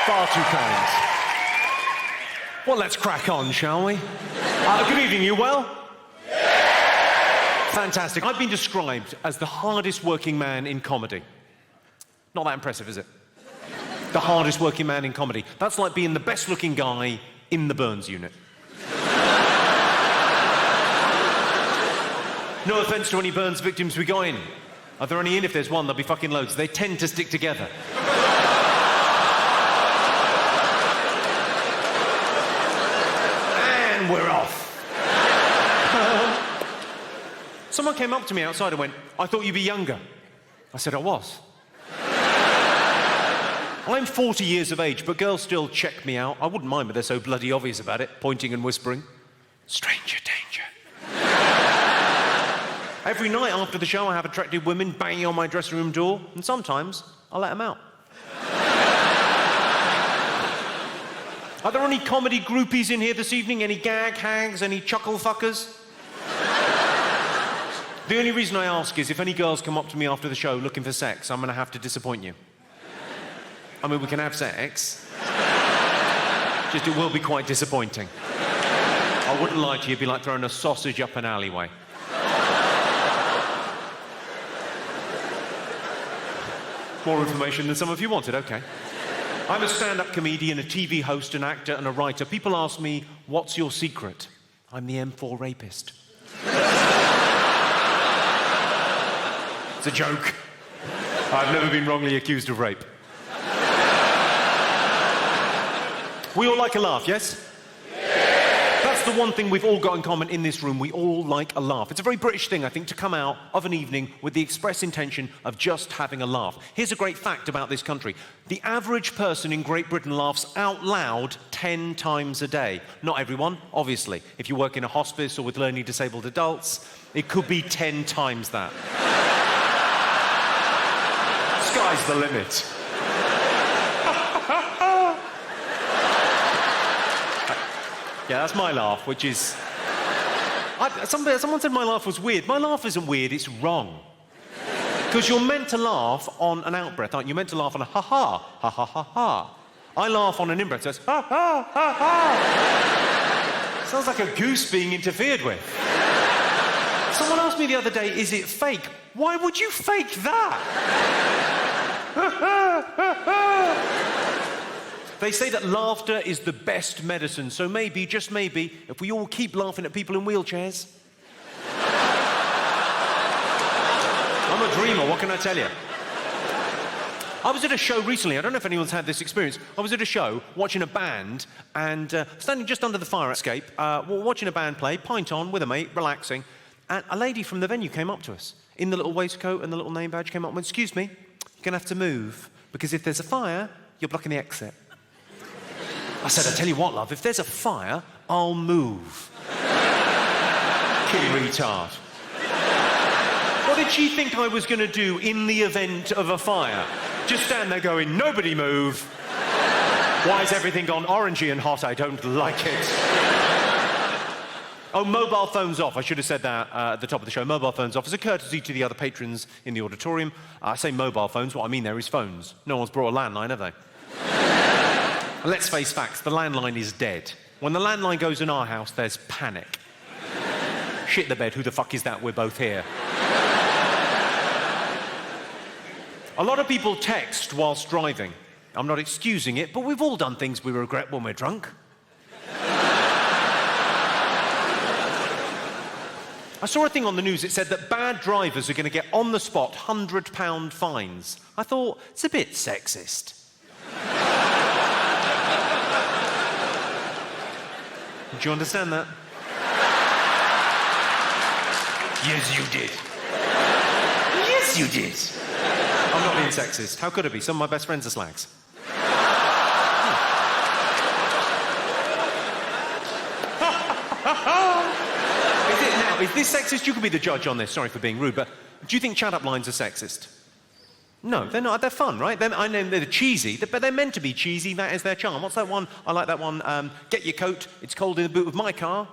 Far too kind. Well, let's crack on, shall we? Good evening, you well? Fantastic. I've been described as the hardest working man in comedy. Not that impressive, is it? The hardest working man in comedy. That's like being the best looking guy in the Burns unit. No offence to any Burns victims we got in. Are there any in? If there's one, there'll be fucking loads. They tend to stick together. And we're off. Someone came up to me outside and went, "I thought you'd be younger." I said I was. I'm 40 years of age, but girls still check me out. I wouldn't mind, but they're so bloody obvious about it, pointing and whispering. Stranger danger. Every night after the show, I have attractive women banging on my dressing room door, and sometimes I let them out. Are there any comedy groupies in here this evening? Any gag hags? Any chuckle fuckers? The only reason I ask is if any girls come up to me after the show looking for sex, I'm going to have to disappoint you. I mean, we can have sex. Just it will be quite disappointing. I wouldn't lie to you, it'd be like throwing a sausage up an alleyway. More information than some of you wanted, okay. I'm a stand-up comedian, a TV host, an actor, and a writer. People ask me, what's your secret? I'm the M4 rapist. It's a joke. I've never been wrongly accused of rape. We all like a laugh, yes? That's the one thing we've all got in common in this room. We all like a laugh. It's a very British thing, I think, to come out of an evening with the express intention of just having a laugh. Here's a great fact about this country. The average person in Great Britain laughs out loud 10 times a day. Not everyone, obviously. If you work in a hospice or with learning disabled adults, it could be 10 times that. Sky's the limit. Yeah, that's my laugh, which is... someone said my laugh was weird. My laugh isn't weird, it's wrong. Because you're meant to laugh on an out-breath, aren't you? You're meant to laugh on a ha-ha, ha-ha-ha-ha. I laugh on an in-breath, so it's ha-ha-ha-ha. Sounds like a goose being interfered with. Someone asked me the other day, is it fake? Why would you fake that? They say that laughter is the best medicine, so maybe, just maybe, if we all keep laughing at people in wheelchairs... I'm a dreamer, what can I tell you? I was at a show recently, I don't know if anyone's had this experience. I was at a show, watching a band, and standing just under the fire escape, watching a band play, pint on, with a mate, relaxing, and a lady from the venue came up to us, in the little waistcoat and the little name badge, came up and went, "Excuse me, you're going to have to move, because if there's a fire, you're blocking the exit." I said, "I tell you what, love, if there's a fire, I'll move." Kid retard. What did she think I was going to do in the event of a fire? Just stand there going, "Nobody move." Why has everything gone orangey and hot? I don't like it. Oh, mobile phones off. I should have said that at the top of the show. Mobile phones off as a courtesy to the other patrons in the auditorium. I say mobile phones. What I mean there is phones. No one's brought a landline, have they? Let's face facts, the landline is dead. When the landline goes in our house, there's panic. Shit the bed, who the fuck is that? We're both here. A lot of people text whilst driving. I'm not excusing it, but we've all done things we regret when we're drunk. I saw a thing on the news, it said that bad drivers are going to get on-the-spot £100 fines. I thought, it's a bit sexist. Did you understand that? Yes, you did. Yes, you did. I'm not being sexist. How could it be? Some of my best friends are slags. Is this sexist? You can be the judge on this. Sorry for being rude, but do you think chat-up lines are sexist? No, they're not. They're fun, right? I know they're cheesy, but they're meant to be cheesy. That is their charm. What's that one? I like that one. Get your coat. It's cold in the boot of my car.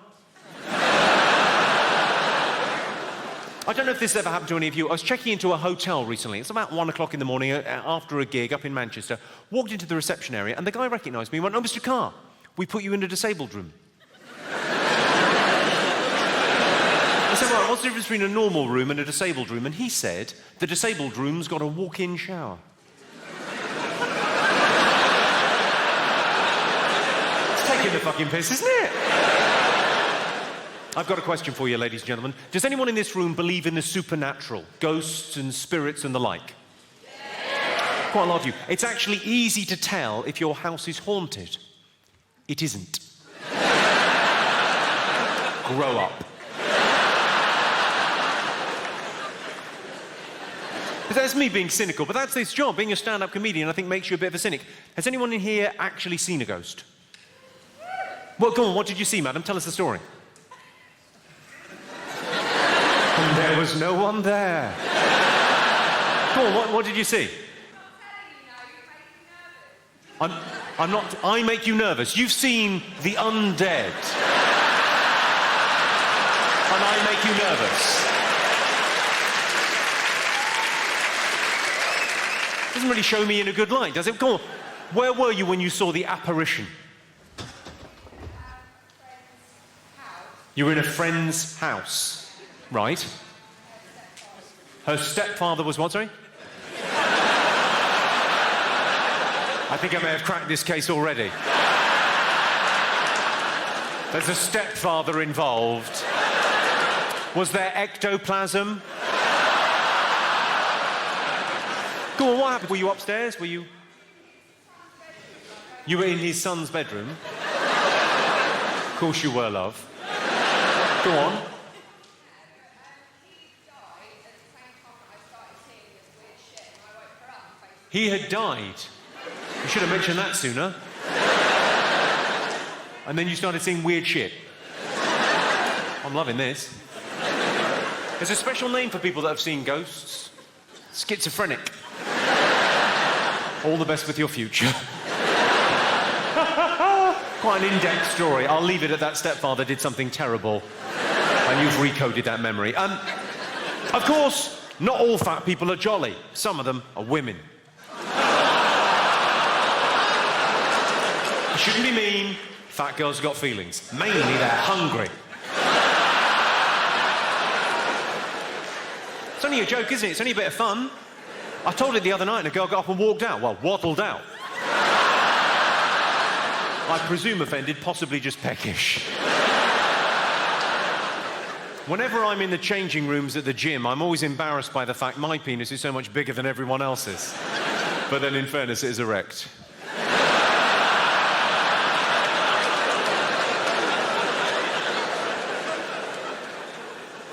I I don't know if this has ever happened to any of you. I was checking into a hotel recently. It's about 1 o'clock in the morning after a gig up in Manchester. Walked into the reception area and the guy recognised me and went, "Oh, Mr. Carr, we put you in a disabled room." I said, "Right, what's the difference between a normal room and a disabled room?" And he said, "The disabled room's got a walk-in shower." It's taking the fucking piss, isn't it? I've got a question for you, ladies and gentlemen. Does anyone in this room believe in the supernatural? Ghosts and spirits and the like? Yeah. Quite a lot of you. It's actually easy to tell if your house is haunted. It isn't. Grow up. But that's me being cynical, but that's this job. Being a stand-up comedian, I think, makes you a bit of a cynic. Has anyone in here actually seen a ghost? Well, go on, what did you see, madam? Tell us the story. And there was no one there. Go on, what did you see? I'm not... I make you nervous. You've seen the undead. And I make you nervous. Doesn't really show me in a good light, does it? Go on. Where were you when you saw the apparition? You were in a friend's house. Right. Her stepfather was what, sorry? I think I may have cracked this case already. There's a stepfather involved. Was there ectoplasm? Go on, what happened? Were you upstairs? Were you... You were in his son's bedroom? Of course you were, love. Go on. He had died. You should have mentioned that sooner. And then you started seeing weird shit. I'm loving this. There's a special name for people that have seen ghosts. Schizophrenic. All the best with your future. Quite an in-depth story. I'll leave it at that. Stepfather did something terrible. And you've recoded that memory. Of course, not all fat people are jolly. Some of them are women. You shouldn't be mean. Fat girls have got feelings. Mainly they're hungry. It's only a joke, isn't it? It's only a bit of fun. I told it the other night and a girl got up and walked out. Well, waddled out. I presume offended, possibly just peckish. Whenever I'm in the changing rooms at the gym, I'm always embarrassed by the fact my penis is so much bigger than everyone else's. But then, in fairness, it is erect.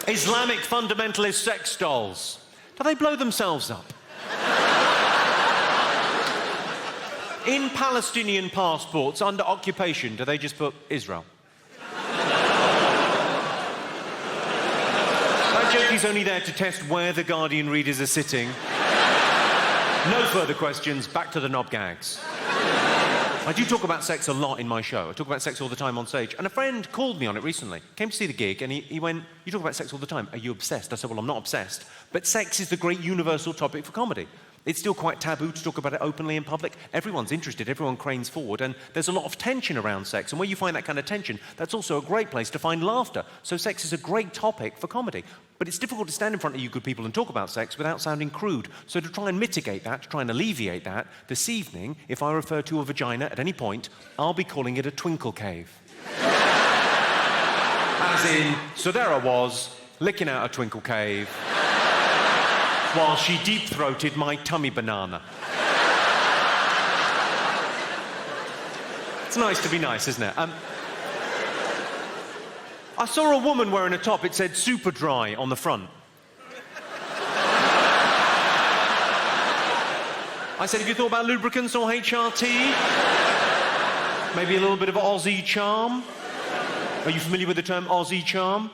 Islamic fundamentalist sex dolls. Do they blow themselves up? In Palestinian passports under occupation, do they just put Israel? That joke is only there to test where the Guardian readers are sitting. No further questions, back to the knob gags. I do talk about sex a lot in my show. I talk about sex all the time on stage. And a friend called me on it recently. Came to see the gig, and he went, "You talk about sex all the time. Are you obsessed?" I said, "Well, I'm not obsessed. But sex is the great universal topic for comedy. It's still quite taboo to talk about it openly in public. Everyone's interested, everyone cranes forward, and there's a lot of tension around sex. And where you find that kind of tension, that's also a great place to find laughter. So sex is a great topic for comedy. But it's difficult to stand in front of you good people and talk about sex without sounding crude. So to try and mitigate that, to try and alleviate that, this evening, if I refer to a vagina at any point, I'll be calling it a twinkle cave." As in, so there I was, licking out a twinkle cave, while she deep-throated my tummy banana. It's nice to be nice, isn't it? I saw a woman wearing a top, it said super dry on the front. I said, "Have you thought about lubricants or HRT? Maybe a little bit of Aussie charm? Are you familiar with the term Aussie charm?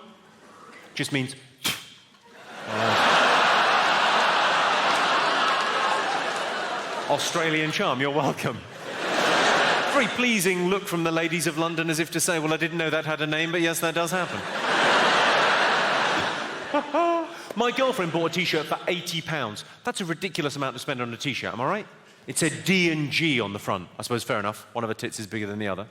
Just means... Australian charm, you're welcome. Very pleasing look from the ladies of London, as if to say, well, I didn't know that had a name, but yes, that does happen. My girlfriend bought a T-shirt for £80. That's a ridiculous amount to spend on a T-shirt, am I right? It said D&G on the front. I suppose fair enough. One of her tits is bigger than the other.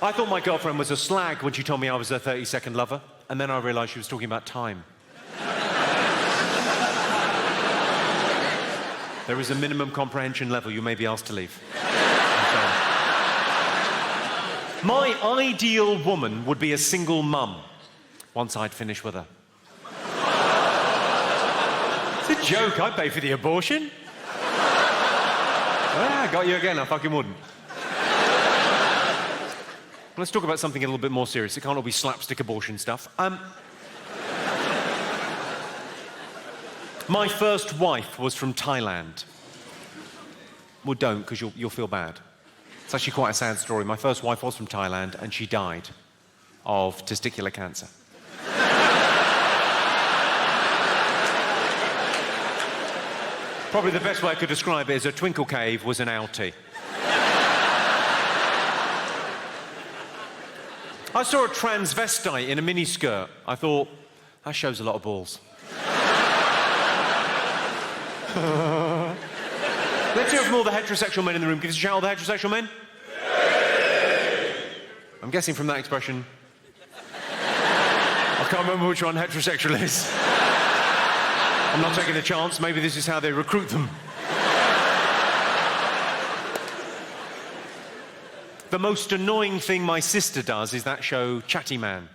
I thought my girlfriend was a slag when she told me I was her 30-second lover, and then I realised she was talking about time. There is a minimum comprehension level you may be asked to leave. My ideal woman would be a single mum once I'd finished with her. It's a joke. I'd pay for the abortion. Ah, got you again. I fucking wouldn't. Let's talk about something a little bit more serious. It can't all be slapstick abortion stuff. My first wife was from Thailand. Well, don't, because you'll feel bad. It's actually quite a sad story. My first wife was from Thailand, and she died of testicular cancer. Probably the best way I could describe it is a twinkle cave was an outie. I saw a transvestite in a miniskirt. I thought, that shows a lot of balls. Let's hear it from all the heterosexual men in the room. Give us a shout, all the heterosexual men. I'm guessing from that expression, I can't remember which one heterosexual is. I'm not taking a chance. Maybe this is how they recruit them. The most annoying thing my sister does is that show Chatty Man.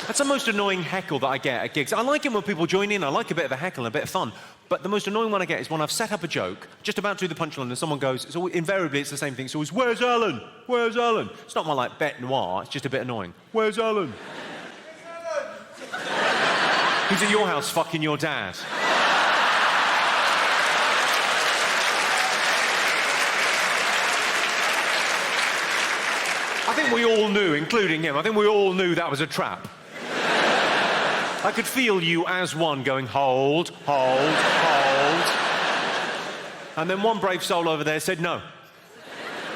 That's the most annoying heckle that I get at gigs. I like it when people join in. I like a bit of a heckle and a bit of fun. But the most annoying one I get is when I've set up a joke, just about to do the punchline, and someone goes, invariably it's the same thing. It's always, where's Alan? Where's Alan? It's not my, like, bête noire. It's just a bit annoying. Where's Alan? He's at your house fucking your dad. I think we all knew, including him, I think we all knew that was a trap. I could feel you as one going, hold, hold, hold. And then one brave soul over there said, no.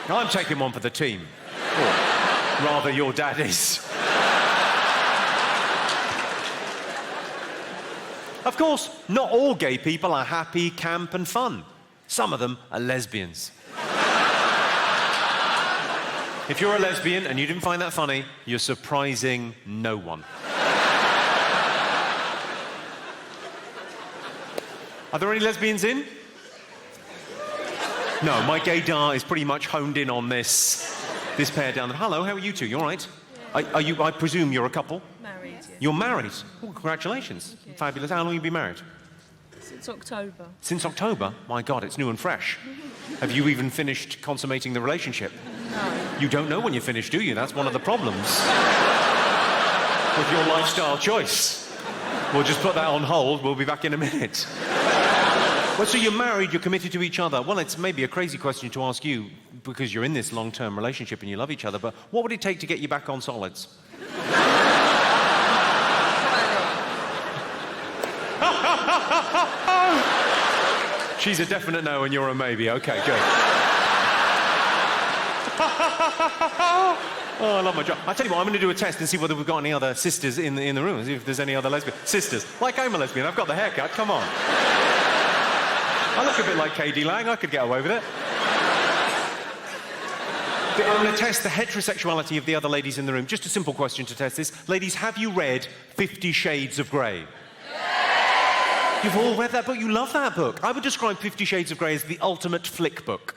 I'm taking one for the team. Or rather, your dad is. Of course, not all gay people are happy, camp, and fun. Some of them are lesbians. If you're a lesbian and you didn't find that funny, you're surprising no one. Are there any lesbians in? No, my gaydar is pretty much honed in on this pair down there. Hello, how are you two? You all right? Yeah. Are you, I presume you're a couple? Married, yeah. You're married? Oh, congratulations. Fabulous. How long have you been married? Since October. Since October? My God, it's new and fresh. Have you even finished consummating the relationship? No. You don't know when you're finished, do you? That's one of the problems with your lifestyle choice. We'll just put that on hold. We'll be back in a minute. Well, so you're married, you're committed to each other. Well, it's maybe a crazy question to ask you because you're in this long-term relationship and you love each other, but what would it take to get you back on solids? She's a definite no and you're a maybe. Okay, good. Oh, I love my job. I tell you what, I'm going to do a test and see whether we've got any other sisters in the room, see if there's any other lesbian sisters. Like I'm a lesbian, I've got the haircut, come on. I look a bit like KD Lang, I could get away with it. I'm going to test the heterosexuality of the other ladies in the room. Just a simple question to test this. Ladies, have you read 50 Shades of Grey? Yeah. You've all read that book? You love that book. I would describe 50 Shades of Grey as the ultimate flick book.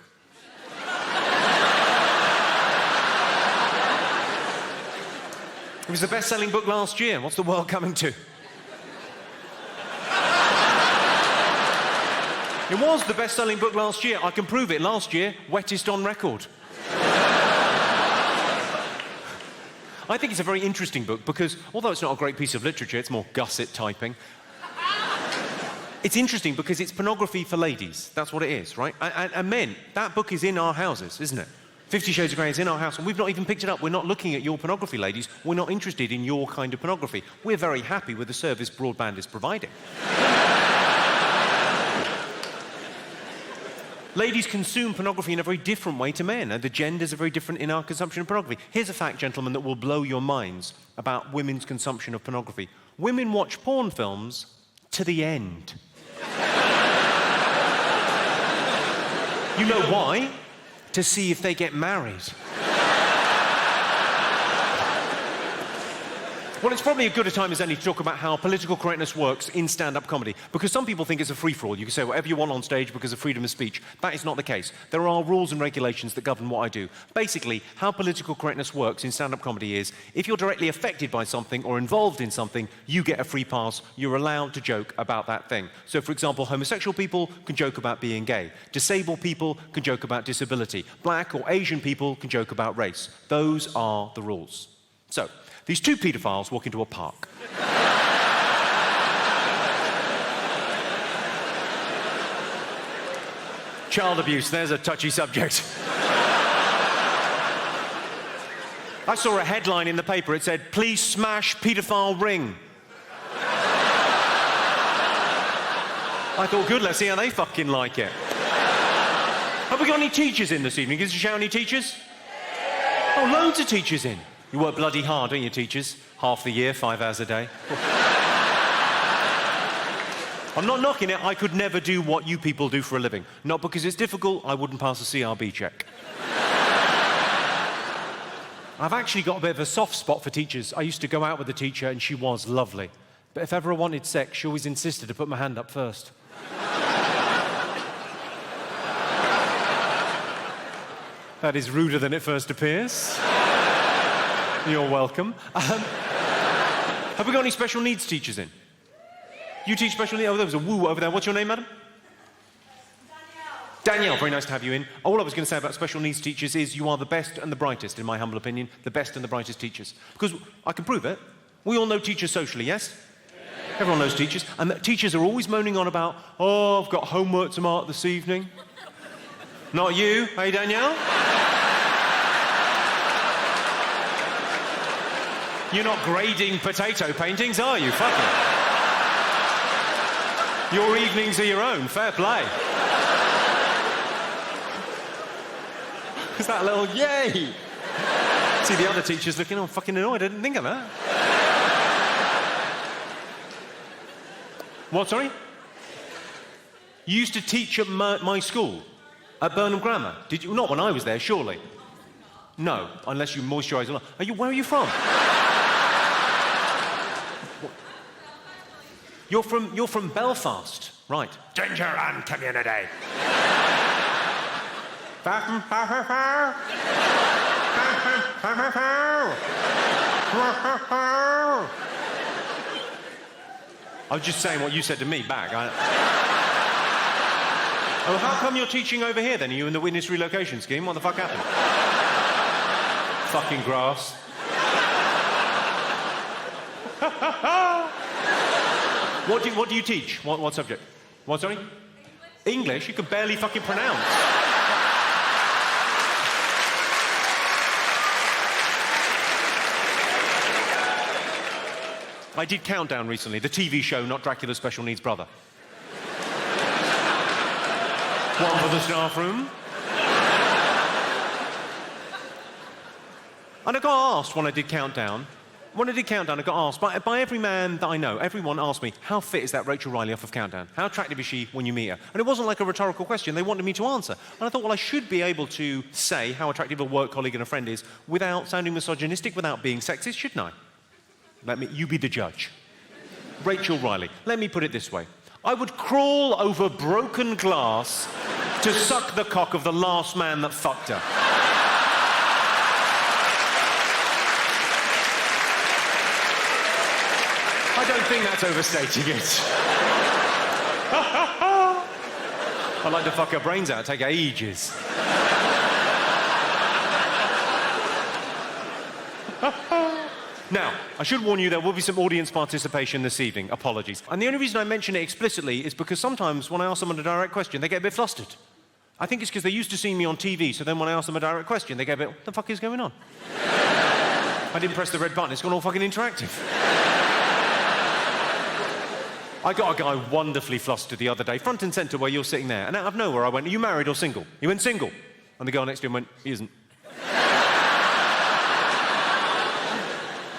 It was the best-selling book last year. What's the world coming to? It was the best-selling book last year. I can prove it. Last year, wettest on record. I think it's a very interesting book because, although it's not a great piece of literature, it's more gusset typing. It's interesting because it's pornography for ladies. That's what it is, right? And men, that book is in our houses, isn't it? 50 Shades of Grey is in our house, and we've not even picked it up. We're not looking at your pornography, ladies. We're not interested in your kind of pornography. We're very happy with the service broadband is providing. Ladies consume pornography in a very different way to men, and the genders are very different in our consumption of pornography. Here's a fact, gentlemen, that will blow your minds about women's consumption of pornography. Women watch porn films to the end. You know why? To see if they get married. Well, it's probably as good a time as any to talk about how political correctness works in stand-up comedy, because some people think it's a free-for-all. You can say whatever you want on stage because of freedom of speech. That is not the case. There are rules and regulations that govern what I do. Basically, how political correctness works in stand-up comedy is, if you're directly affected by something or involved in something, you get a free pass. You're allowed to joke about that thing. So, for example, homosexual people can joke about being gay. Disabled people can joke about disability. Black or Asian people can joke about race. Those are the rules. So, these two paedophiles walk into a park. Child abuse, there's a touchy subject. I saw a headline in the paper. It said, "Please smash paedophile ring." I thought, good, let's see how they fucking like it. Have we got any teachers in this evening? Is there show any teachers? Oh, loads of teachers in. You work bloody hard, don't you, teachers? Half the year, 5 hours a day. I'm not knocking it. I could never do what you people do for a living. Not because it's difficult. I wouldn't pass a CRB check. I've actually got a bit of a soft spot for teachers. I used to go out with a teacher and she was lovely. But if ever I wanted sex, she always insisted to put my hand up first. That is ruder than it first appears. You're welcome. Have we got any special needs teachers in? You teach special needs? Oh, there was a woo over there. What's your name, madam? Danielle, very nice to have you in. All I was going to say about special needs teachers is you are the best and the brightest, in my humble opinion, the best and the brightest teachers. Because I can prove it. We all know teachers socially, yes? Everyone knows teachers. And the teachers are always moaning on about, oh, I've got homework to mark this evening. Not you, hey, Danielle? You're not grading potato paintings, are you? Fuck it. Your evenings are your own. Fair play. Is that a little yay? See the other teachers looking, oh, fucking annoyed. I didn't think of that. What, sorry? You used to teach at my school, at Burnham Grammar. Did you? Not when I was there, surely. No, unless you moisturise a lot. Where are you from? You're from Belfast, right? Ginger and community. I was just saying what you said to me back. Oh, how come you're teaching over here then? Are you in the witness relocation scheme? What the fuck happened? Fucking grass. What do you teach? What subject? What, sorry? English? You can barely fucking pronounce. I did Countdown recently, the TV show, not Dracula's special needs brother. One for the staff room. And I got asked when I did Countdown, I got asked by every man that I know, everyone asked me, how fit is that Rachel Riley off of Countdown? How attractive is she when you meet her? And it wasn't like a rhetorical question, they wanted me to answer. And I thought, well, I should be able to say how attractive a work colleague and a friend is without sounding misogynistic, without being sexist, shouldn't I? You be the judge. Rachel Riley, let me put it this way. I would crawl over broken glass to suck the cock of the last man that fucked her. I don't think that's overstating it. I'd like to fuck her brains out, take ages. Now, I should warn you there will be some audience participation this evening. Apologies. And the only reason I mention it explicitly is because sometimes when I ask someone a direct question, they get a bit flustered. I think it's because they're used to seeing me on TV, so then when I ask them a direct question, they get a bit, what the fuck is going on? I didn't press the red button, it's gone all fucking interactive. I got a guy wonderfully flustered the other day, front and centre where you're sitting there. And out of nowhere I went, are you married or single? He went, single. And the girl next to him went, he isn't.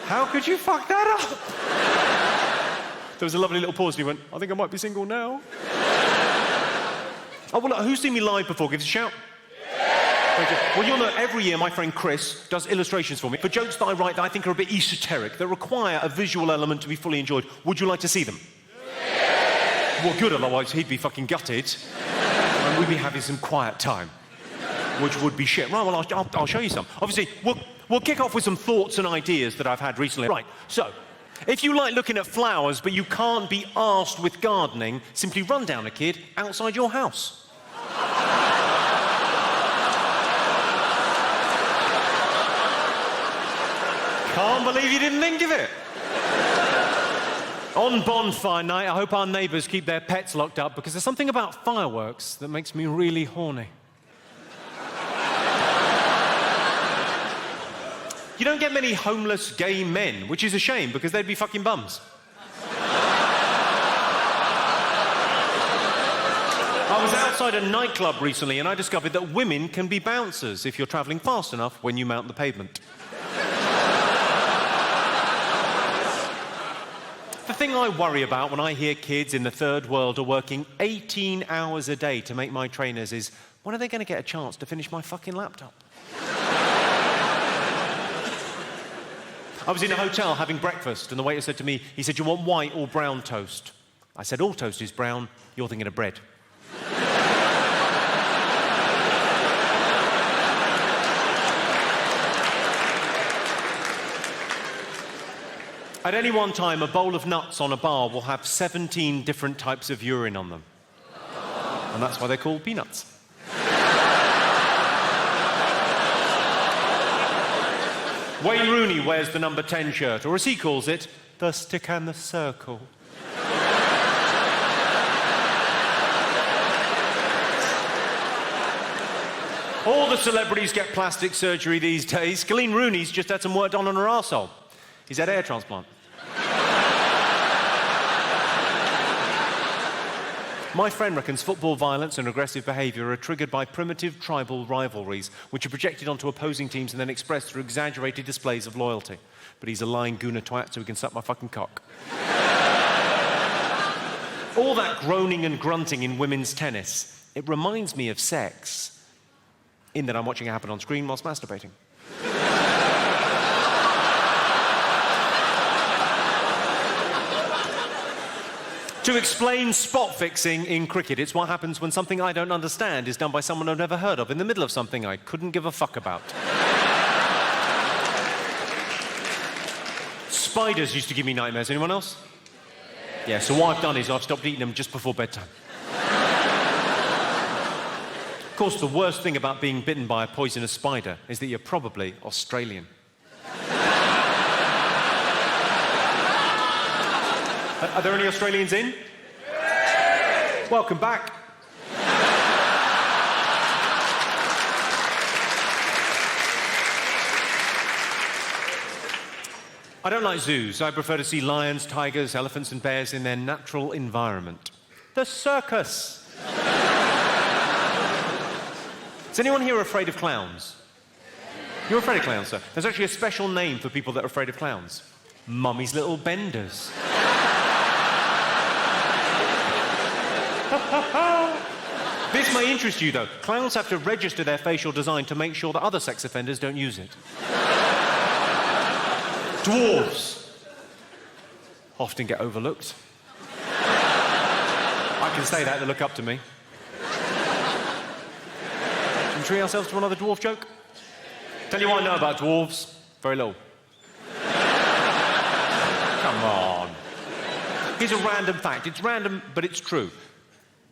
How could you fuck that up? There was a lovely little pause and he went, I think I might be single now. Oh, well, look, who's seen me live before? Give us a shout. Thank you. Well, you'll know every year my friend Chris does illustrations for me for jokes that I write that I think are a bit esoteric, that require a visual element to be fully enjoyed. Would you like to see them? Yeah. Well, good, otherwise he'd be fucking gutted and we'd be having some quiet time, which would be shit. Right, well, I'll show you some. Obviously, we'll kick off with some thoughts and ideas that I've had recently. Right, so, if you like looking at flowers but you can't be arsed with gardening, simply run down a kid outside your house. Can't believe you didn't think of it. On bonfire night, I hope our neighbours keep their pets locked up because there's something about fireworks that makes me really horny. You don't get many homeless gay men, which is a shame because they'd be fucking bums. I was outside a nightclub recently and I discovered that women can be bouncers if you're travelling fast enough when you mount the pavement. The thing I worry about when I hear kids in the third world are working 18 hours a day to make my trainers is, when are they going to get a chance to finish my fucking laptop? I was in a hotel having breakfast and the waiter said to me, he said, you want white or brown toast? I said, all toast is brown, you're thinking of bread. At any one time, a bowl of nuts on a bar will have 17 different types of urine on them. And that's why they're called peanuts. Wayne Rooney wears the number 10 shirt, or as he calls it, the stick and the circle. All the celebrities get plastic surgery these days. Colleen Rooney's just had some work done on her arsehole. He's had a hair transplant. My friend reckons football violence and aggressive behaviour are triggered by primitive tribal rivalries, which are projected onto opposing teams and then expressed through exaggerated displays of loyalty. But he's a lying gooner twat, so he can suck my fucking cock. All that groaning and grunting in women's tennis, it reminds me of sex, in that I'm watching it happen on screen whilst masturbating. To explain spot fixing in cricket, it's what happens when something I don't understand is done by someone I've never heard of in the middle of something I couldn't give a fuck about. Spiders used to give me nightmares. Anyone else? Yeah, so what I've done is I've stopped eating them just before bedtime. Of course, the worst thing about being bitten by a poisonous spider is that you're probably Australian. Are there any Australians in? Yay! Welcome back. I don't like zoos. I prefer to see lions, tigers, elephants and bears in their natural environment. The circus. Is anyone here afraid of clowns? You're afraid of clowns, sir? There's actually a special name for people that are afraid of clowns. Mummy's little benders. This may interest you, though. Clowns have to register their facial design to make sure that other sex offenders don't use it. Dwarves often get overlooked. I can say that, they look up to me. Should we treat ourselves to another dwarf joke? Tell you what I know about dwarves. Very little. Come on. Here's a random fact. It's random, but it's true.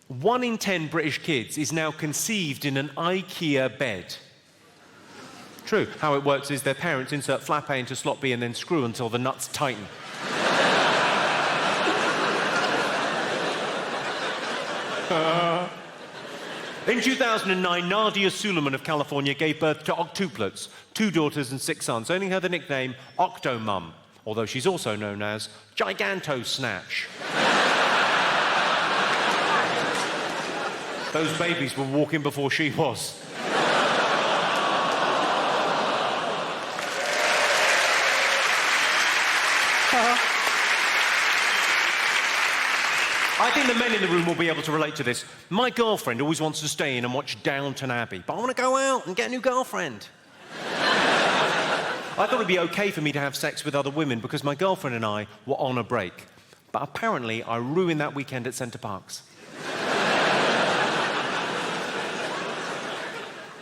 1 in 10 British kids is now conceived in an IKEA bed. True. How it works is their parents insert flap A into slot B and then screw until the nuts tighten. In 2009, Nadia Suleiman of California gave birth to octuplets, 2 daughters and 6 sons, earning her the nickname Octomum, although she's also known as Giganto Snatch. Those babies were walking before she was. I think the men in the room will be able to relate to this. My girlfriend always wants to stay in and watch Downton Abbey, but I want to go out and get a new girlfriend. I thought it'd be okay for me to have sex with other women because my girlfriend and I were on a break. But apparently, I ruined that weekend at Centre Parks.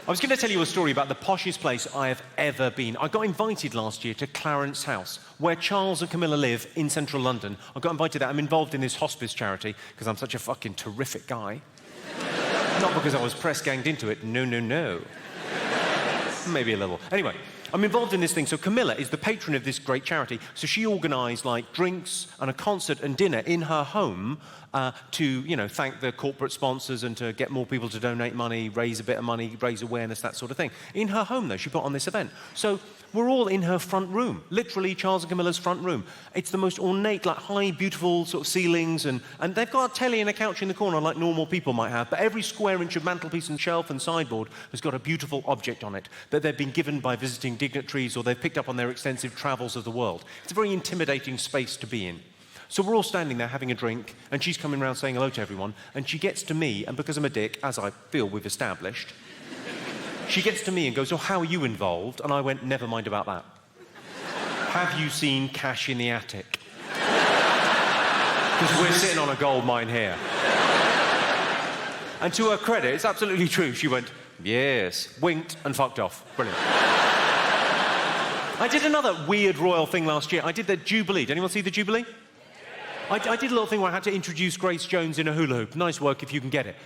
I was going to tell you a story about the poshest place I have ever been. I got invited last year to Clarence House, where Charles and Camilla live in central London. I got invited there. I'm involved in this hospice charity because I'm such a fucking terrific guy. Not because I was press-ganged into it. No, no, no. Maybe a little. Anyway, I'm involved in this thing. So Camilla is the patron of this great charity. So she organised, like, drinks and a concert and dinner in her home to, you know, thank the corporate sponsors and to get more people to donate money, raise a bit of money, raise awareness, that sort of thing. In her home, though, she put on this event. So we're all in her front room, literally Charles and Camilla's front room. It's the most ornate, like, high, beautiful sort of ceilings, and they've got a telly and a couch in the corner like normal people might have, but every square inch of mantelpiece and shelf and sideboard has got a beautiful object on it that they've been given by visiting dignitaries or they've picked up on their extensive travels of the world. It's a very intimidating space to be in. So we're all standing there having a drink, and she's coming around saying hello to everyone, and she gets to me, and because I'm a dick, as I feel we've established, she gets to me and goes, "Oh, how are you involved?" And I went, "Never mind about that. Have you seen Cash in the Attic?" Because we're sitting on a gold mine here. And to her credit, it's absolutely true. She went, "Yes," winked, and fucked off. Brilliant. I did another weird royal thing last year. I did the Jubilee. Did anyone see the Jubilee? I did a little thing where I had to introduce Grace Jones in a hula hoop. Nice work if you can get it.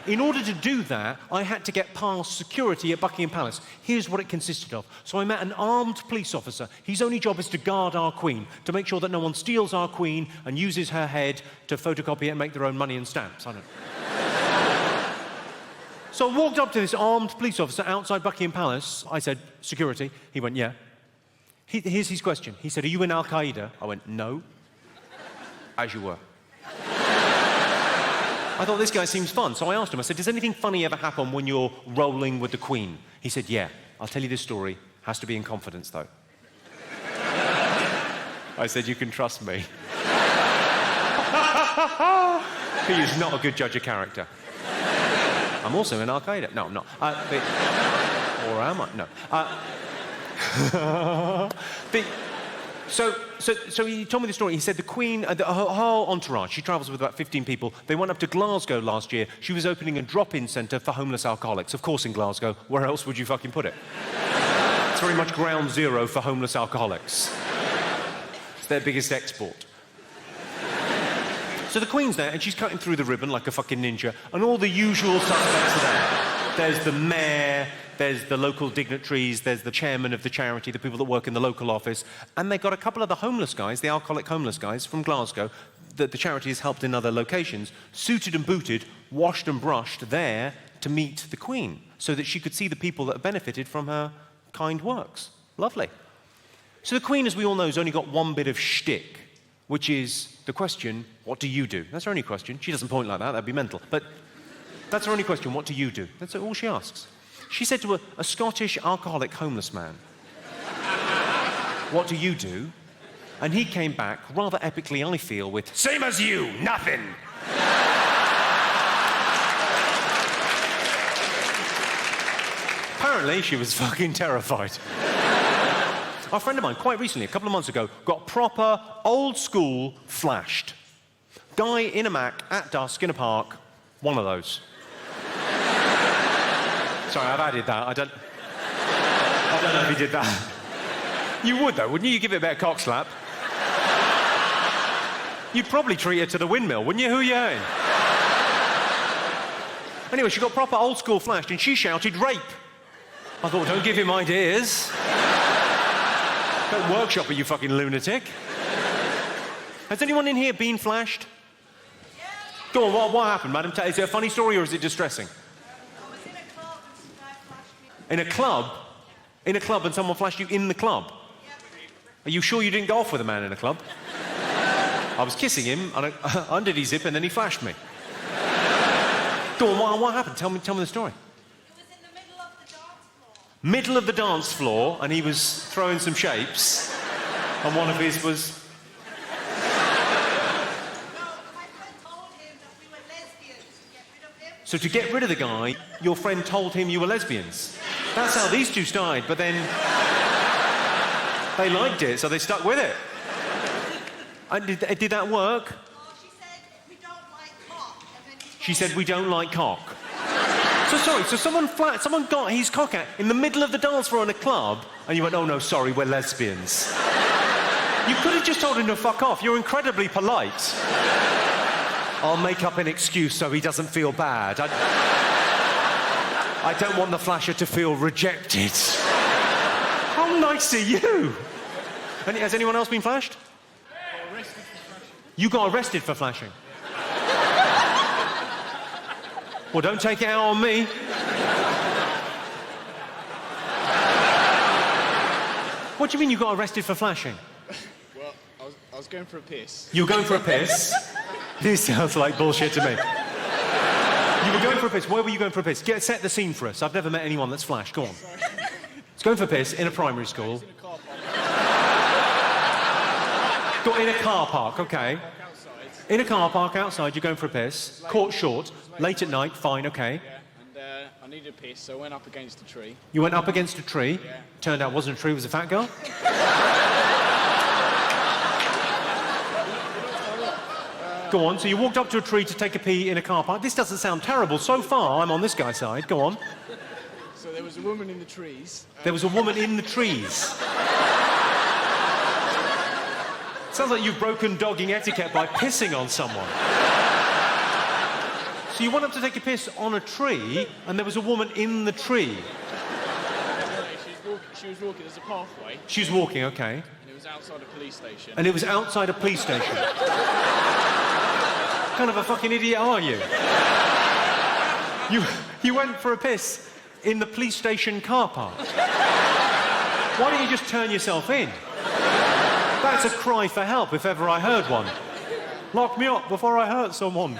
In order to do that, I had to get past security at Buckingham Palace. Here's what it consisted of. So I met an armed police officer. His only job is to guard our Queen, to make sure that no one steals our Queen and uses her head to photocopy it and make their own money and stamps. I don't know. So I walked up to this armed police officer outside Buckingham Palace. I said, "Security?" He went, "Yeah." Here's his question. He said, "Are you in Al-Qaeda?" I went, "No." "As you were." I thought, this guy seems fun, so I asked him, I said, "Does anything funny ever happen when you're rolling with the Queen?" He said, "Yeah, I'll tell you this story. Has to be in confidence, though." I said, "You can trust me." He is not a good judge of character. I'm also in Al-Qaeda. No, I'm not. Or am I? No. So he told me the story. He said the Queen, her whole entourage, she travels with about 15 people. They went up to Glasgow last year. She was opening a drop-in centre for homeless alcoholics. Of course in Glasgow. Where else would you fucking put it? It's very much ground zero for homeless alcoholics. It's their biggest export. So the Queen's there, and she's cutting through the ribbon like a fucking ninja, and all the usual suspects are there. There's the mayor, there's the local dignitaries, there's the chairman of the charity, the people that work in the local office, and they've got a couple of the homeless guys, the alcoholic homeless guys from Glasgow, that the charity has helped in other locations, suited and booted, washed and brushed there to meet the Queen, so that she could see the people that have benefited from her kind works. Lovely. So the Queen, as we all know, has only got one bit of shtick, which is the question, what do you do? That's her only question. She doesn't point like that, that'd be mental. But that's her only question, what do you do? That's all she asks. She said to a Scottish alcoholic homeless man, "What do you do?" And he came back, rather epically, I feel, with, "Same as you, nothing." Apparently, she was fucking terrified. A friend of mine, quite recently, a couple of months ago, got proper, old-school flashed. Guy in a Mac, at dusk, in a park, one of those. Sorry, I've added that. I don't know if he did that. You would, though, wouldn't you? You'd give it a bit of cock slap. You'd probably treat her to the windmill, wouldn't you? Who are you in? Anyway, she got proper old-school flashed, and she shouted, "Rape!" I thought, don't give him ideas. Don't workshop it, you fucking lunatic. Has anyone in here been flashed? Yeah. Go on, what happened, madam? Is it a funny story or is it distressing? I was in a club and some guy flashed me. In a club? In a club and someone flashed you in the club? Yeah. Are you sure you didn't go off with a man in a club? I was kissing him, and I undid his zip and then he flashed me. Go on, what happened? Tell me the story. It was in the middle of the dance floor. Middle of the dance floor, and he was throwing some shapes, and one of his was... No, my friend told him that we were lesbians to get rid of him. So to get rid of the guy, your friend told him you were lesbians. That's how these two started, but then they liked it, so they stuck with it. And did that work? Oh, she said, we don't like cock. And then he She said, we don't like cock. So sorry, so someone got his cock out in the middle of the dance floor in a club, and you went, oh no, sorry, we're lesbians. You could have just told him to fuck off. You're incredibly polite. I'll make up an excuse so he doesn't feel bad. I don't want the flasher to feel rejected. How nice are you? And has anyone else been flashed? You got arrested for flashing. Well, don't take it out on me. What do you mean you got arrested for flashing? Well, I was going for a piss. You were going for a piss? This sounds like bullshit to me. You were going for a piss. Where were you going for a piss? Set the scene for us. I've never met anyone that's flashed. Go on. It's going for a piss in a primary school. In a car park. Got in a car park, okay. Outside. In a car park outside, you're going for a piss. Caught short. Late at night, fine, okay. Yeah, and I needed a piss, so I went up against a tree. You went up against a tree. Yeah. Turned out it wasn't a tree, it was a fat girl. Go on, so you walked up to a tree to take a pee in a car park. This doesn't sound terrible. So far, I'm on this guy's side. Go on. So there was a woman in the trees. There was a woman in the trees. Sounds like you've broken dogging etiquette by pissing on someone. So you went up to take a piss on a tree, and there was a woman in the tree. She was walking, there's a pathway, She was walking, okay. and it was outside a police station. And it was outside a police station. What kind of a fucking idiot are you? You went for a piss in the police station car park. Why don't you just turn yourself in? That's a cry for help if ever I heard one. Lock me up before I hurt someone.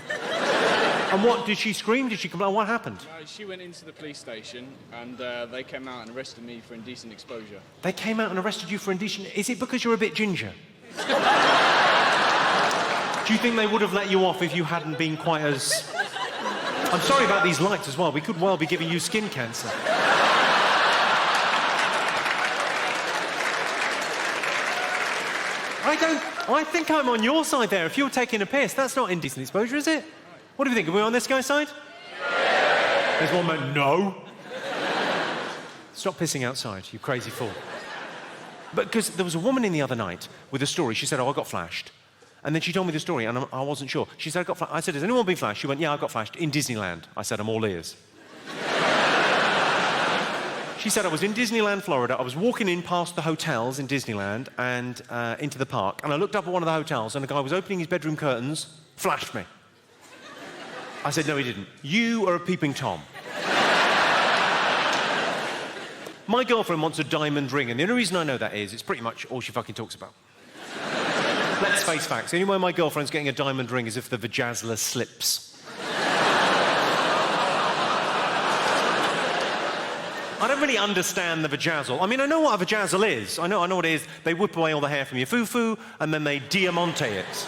And what, did she scream? Did she complain? What happened? She went into the police station, and they came out and arrested me for indecent exposure. They came out and arrested you for indecent... Is it because you're a bit ginger? Do you think they would have let you off if you hadn't been quite as... I'm sorry about these lights as well. We could well be giving you skin cancer. I think I'm on your side there. If you're taking a piss, that's not indecent exposure, is it? What do you think? Are we on this guy's side? There's one man, no. Stop pissing outside, you crazy fool. But because there was a woman in the other night with a story. She said, oh, I got flashed. And then she told me the story, and I wasn't sure. She said, I got flashed. I said, has anyone been flashed? She went, yeah, I got flashed in Disneyland. I said, I'm all ears. She said, I was in Disneyland, Florida. I was walking in past the hotels in Disneyland and into the park. And I looked up at one of the hotels, and a guy was opening his bedroom curtains, flashed me. I said, no, he didn't. You are a peeping Tom. My girlfriend wants a diamond ring, and the only reason I know that is it's pretty much all she fucking talks about. Let's face facts. The only way my girlfriend's getting a diamond ring is if the vajazzler slips. I don't really understand the vajazzle. I mean, I know what a vajazzle is. I know what it is. They whip away all the hair from your foo-foo, and then they diamante it.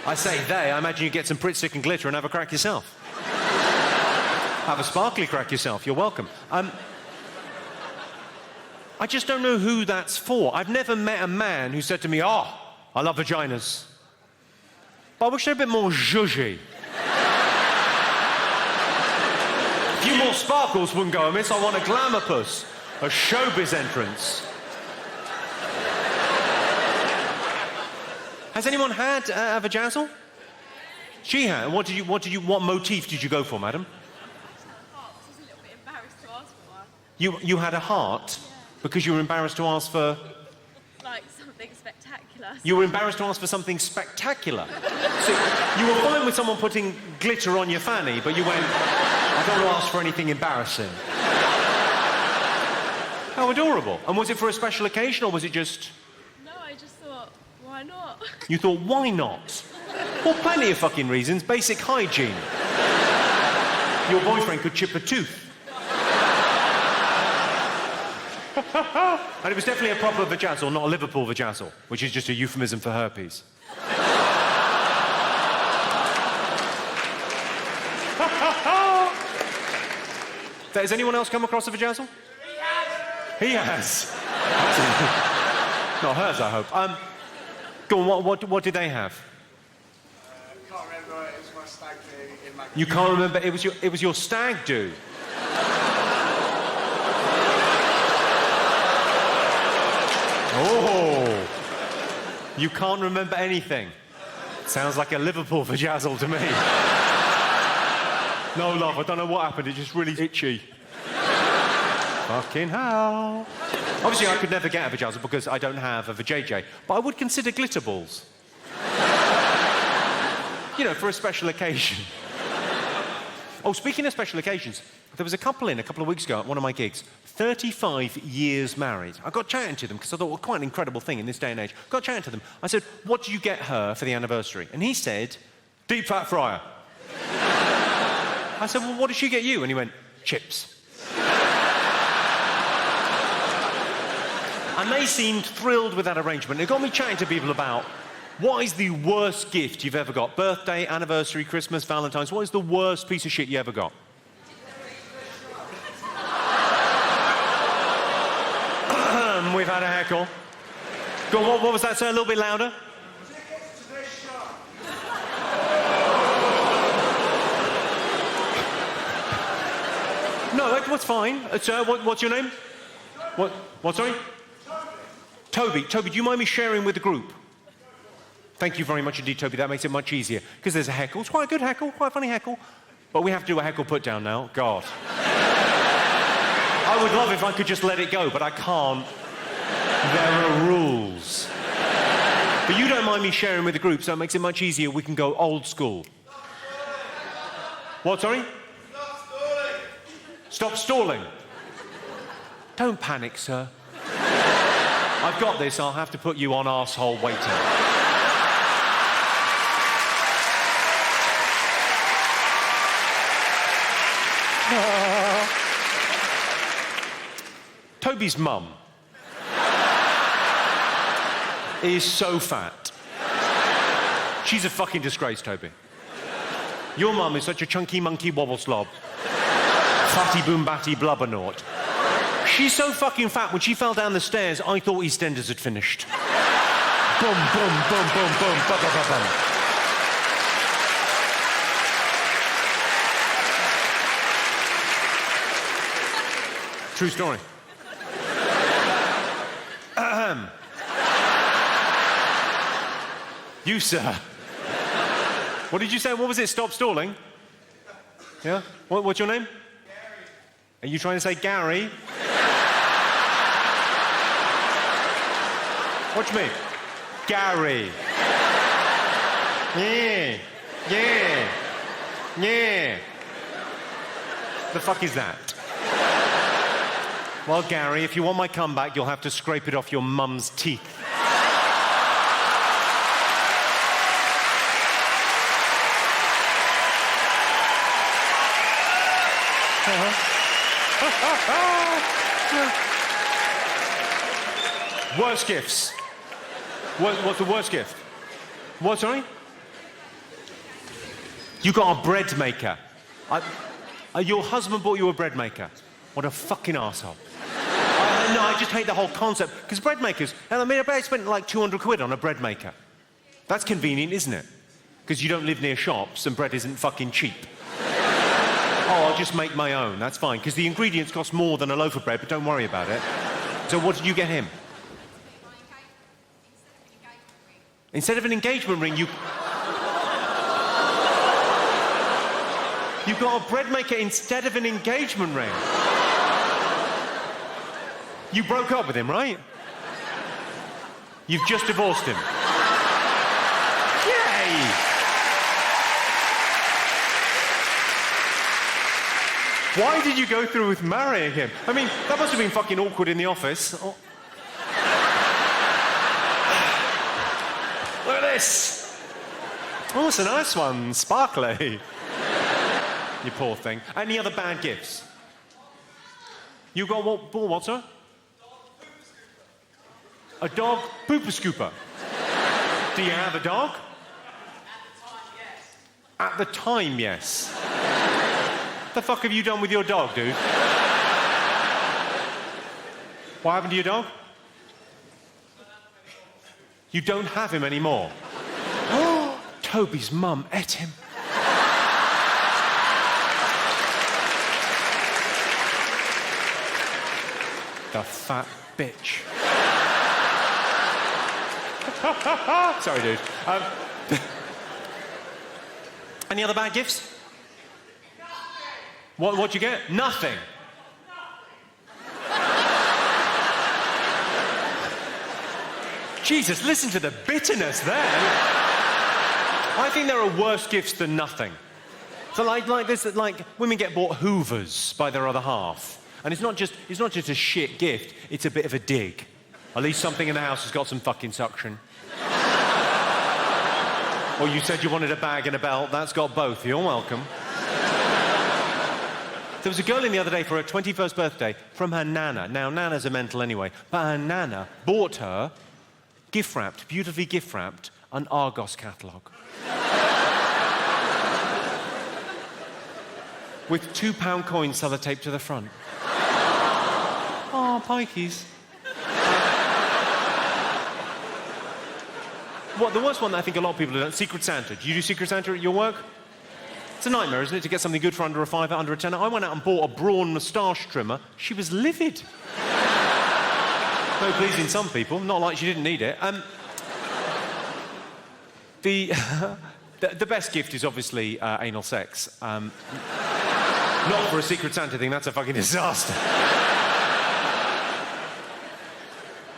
I say they, I imagine you get some Pritt stick and glitter and have a crack yourself. Have a sparkly crack yourself, you're welcome. I just don't know who that's for. I've never met a man who said to me, oh, I love vaginas. But I wish they're a bit more zhuzhy. A few more sparkles wouldn't go amiss. I want a glamour puss, a showbiz entrance. Has anyone had a vajazzle? She had. What motif did you go for, madam? I was a little bit embarrassed to ask for one. You had a heart because you were embarrassed to ask for... Like something spectacular. You were embarrassed to ask for something spectacular. So you were fine with someone putting glitter on your fanny, but you went, I don't want to ask for anything embarrassing. How adorable. And was it for a special occasion, or was it just... No, I just thought, why not? You thought, why not? Well, plenty of fucking reasons. Basic hygiene. your boyfriend could chip a tooth. And it was definitely a proper vajazzle, not a Liverpool vajazzle, which is just a euphemism for herpes. Has anyone else come across a vajazzle? He has. Not hers, I hope. Go on, what did they have? Can't remember. It was my stag do in my. You can't remember? It was your stag do. Oh, you can't remember anything. Sounds like a Liverpool vajazzle to me. No, love, I don't know what happened. It's just really itchy. Fucking hell. Obviously, I could never get a vajazzle because I don't have a vajayjay, but I would consider glitter balls. You know, for a special occasion. Oh, speaking of special occasions, there was a couple a couple of weeks ago at one of my gigs, 35 years married. I got chatting to them because I thought, well, quite an incredible thing in this day and age. Got chatting to them. I said, what did you get her for the anniversary? And he said, deep fat fryer. I said, well, what did she get you? And he went, chips. And they seemed thrilled with that arrangement. It got me chatting to people about what is the worst gift you've ever got? Birthday, anniversary, Christmas, Valentine's. What is the worst piece of shit you ever got? We've had a heckle. Go on, what was that, sir? A little bit louder. Tickets to this show. No, what's fine. Sir, what's your name? What, sorry? Toby, do you mind me sharing with the group? Thank you very much indeed, Toby. That makes it much easier. Because there's a heckle. It's quite a good heckle, quite a funny heckle. But we have to do a heckle put down now. God. I would love if I could just let it go, but I can't. There are rules. But you don't mind me sharing with the group, so it makes it much easier. We can go old school. What, sorry? Stop stalling. Stop stalling. Don't panic, sir. I've got this. I'll have to put you on arsehole waiting. Toby's mum is so fat. She's a fucking disgrace, Toby. Your mum is such a chunky monkey wobble slob. Fatty boom batty blubbernaut. She's so fucking fat, when she fell down the stairs, I thought EastEnders had finished. Boom, boom, boom, boom, boom, bum, bum, bum, bum. True story. You, sir. What did you say? What was it? Stop stalling? Yeah? What's your name? Gary. Are you trying to say Gary? What do you mean? Gary. Yeah. Yeah. Yeah. The fuck is that? Well, Gary, if you want my comeback, you'll have to scrape it off your mum's teeth. Worst gifts. What's the worst gift? What, sorry? You got a bread maker. Your husband bought you a bread maker. What a fucking arsehole. No, I just hate the whole concept. Because bread makers, I mean, I spent like 200 quid on a bread maker. That's convenient, isn't it? Because you don't live near shops and bread isn't fucking cheap. Oh, I'll just make my own. That's fine. Because the ingredients cost more than a loaf of bread, but don't worry about it. So what did you get him? Instead of an engagement ring, you got a bread maker instead of an engagement ring. You broke up with him, right? You've just divorced him. Yay! Why did you go through with marrying him? I mean, that must have been fucking awkward in the office. Oh. Look at this. Oh, it's a nice one. Sparkly. You poor thing. Any other bad gifts? You got what, sir? A dog pooper scooper. Do you have a dog? At the time, yes. The fuck have you done with your dog, dude? What happened to your dog? You don't have him anymore. Toby's mum ate him. The fat bitch. Sorry, dude. Any other bad gifts? What'd you get? Nothing. Jesus, listen to the bitterness there. I think there are worse gifts than nothing. So like this, like women get bought Hoovers by their other half. And it's not just a shit gift, it's a bit of a dig. At least something in the house has got some fucking suction. Or you said you wanted a bag and a belt, that's got both. You're welcome. There was a girl in the other day for her 21st birthday from her nana. Now, nanas are mental anyway, but her nana bought her, gift-wrapped, beautifully gift-wrapped, an Argos catalogue. With £2 coins sellotaped to the front. Oh, pikeys. The worst one that I think a lot of people do, Secret Santa. Do you do Secret Santa at your work? It's a nightmare, isn't it, to get something good for under a fiver, under a tenner. I went out and bought a brawn moustache trimmer. She was livid. No pleasing some people, not like she didn't need it. The best gift is obviously anal sex. Not for a Secret Santa thing, that's a fucking disaster.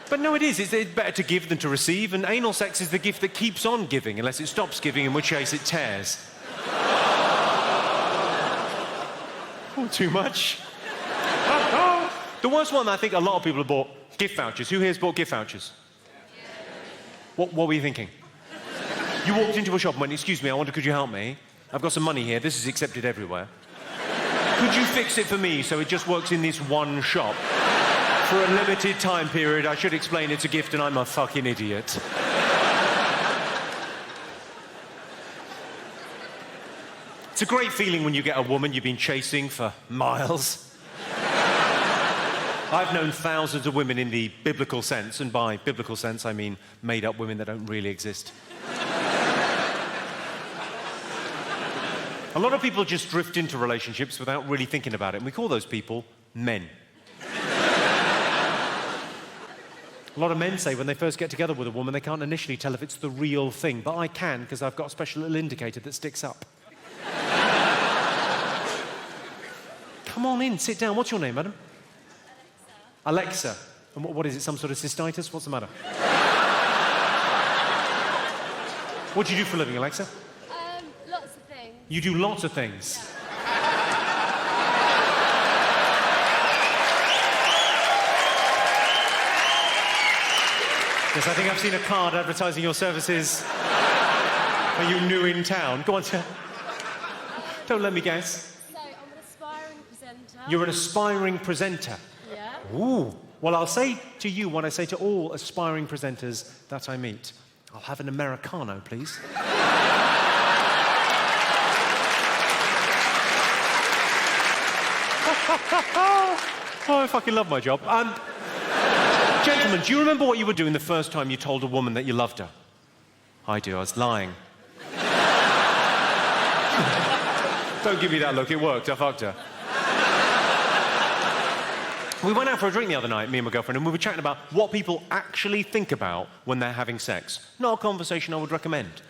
But no, it is. It's better to give than to receive, and anal sex is the gift that keeps on giving, unless it stops giving, in which case it tears. Oh, too much? The worst one I think a lot of people have bought, gift vouchers. Who here's bought gift vouchers? What were you thinking? You walked into a shop and went, excuse me, I wonder, could you help me? I've got some money here, this is accepted everywhere. Could you fix it for me so it just works in this one shop? For a limited time period, I should explain it's a gift and I'm a fucking idiot. It's a great feeling when you get a woman you've been chasing for miles. I've known thousands of women in the biblical sense, and by biblical sense I mean made-up women that don't really exist. A lot of people just drift into relationships without really thinking about it, and we call those people men. A lot of men say when they first get together with a woman, they can't initially tell if it's the real thing, but I can, because I've got a special little indicator that sticks up. Come on in, sit down. What's your name, madam? Alexa. Alexa. And what is it, some sort of cystitis? What's the matter? What do you do for a living, Alexa? Lots of things. You do lots of things? Yeah. Yes, I think I've seen a card advertising your services. Are you new in town? Go on, sir. Don't let me guess. So, I'm an aspiring presenter. You're an aspiring presenter? Yeah. Ooh. Well, I'll say to you what I say to all aspiring presenters that I meet. I'll have an Americano, please. Oh, I fucking love my job. Gentlemen, do you remember what you were doing the first time you told a woman that you loved her? I do, I was lying. Don't give me that look, it worked, I fucked her. We went out for a drink the other night, me and my girlfriend, and we were chatting about what people actually think about when they're having sex. Not a conversation I would recommend.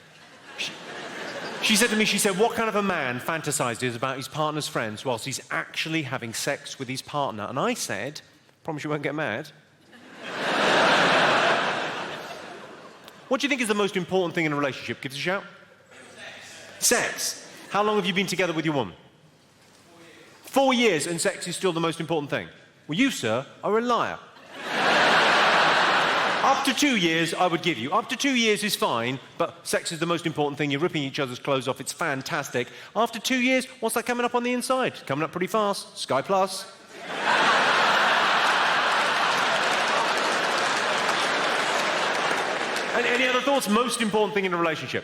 She said to me, what kind of a man fantasizes about his partner's friends whilst he's actually having sex with his partner? And I said, promise you won't get mad. What do you think is the most important thing in a relationship? Give us a shout. Sex. How long have you been together with your woman? 4 years. 4 years, and sex is still the most important thing? Well, you, sir, are a liar. Up to 2 years, I would give you. Up to 2 years is fine, but sex is the most important thing. You're ripping each other's clothes off. It's fantastic. After 2 years, what's that coming up on the inside? Coming up pretty fast. Sky Plus. Any other thoughts? Most important thing in a relationship?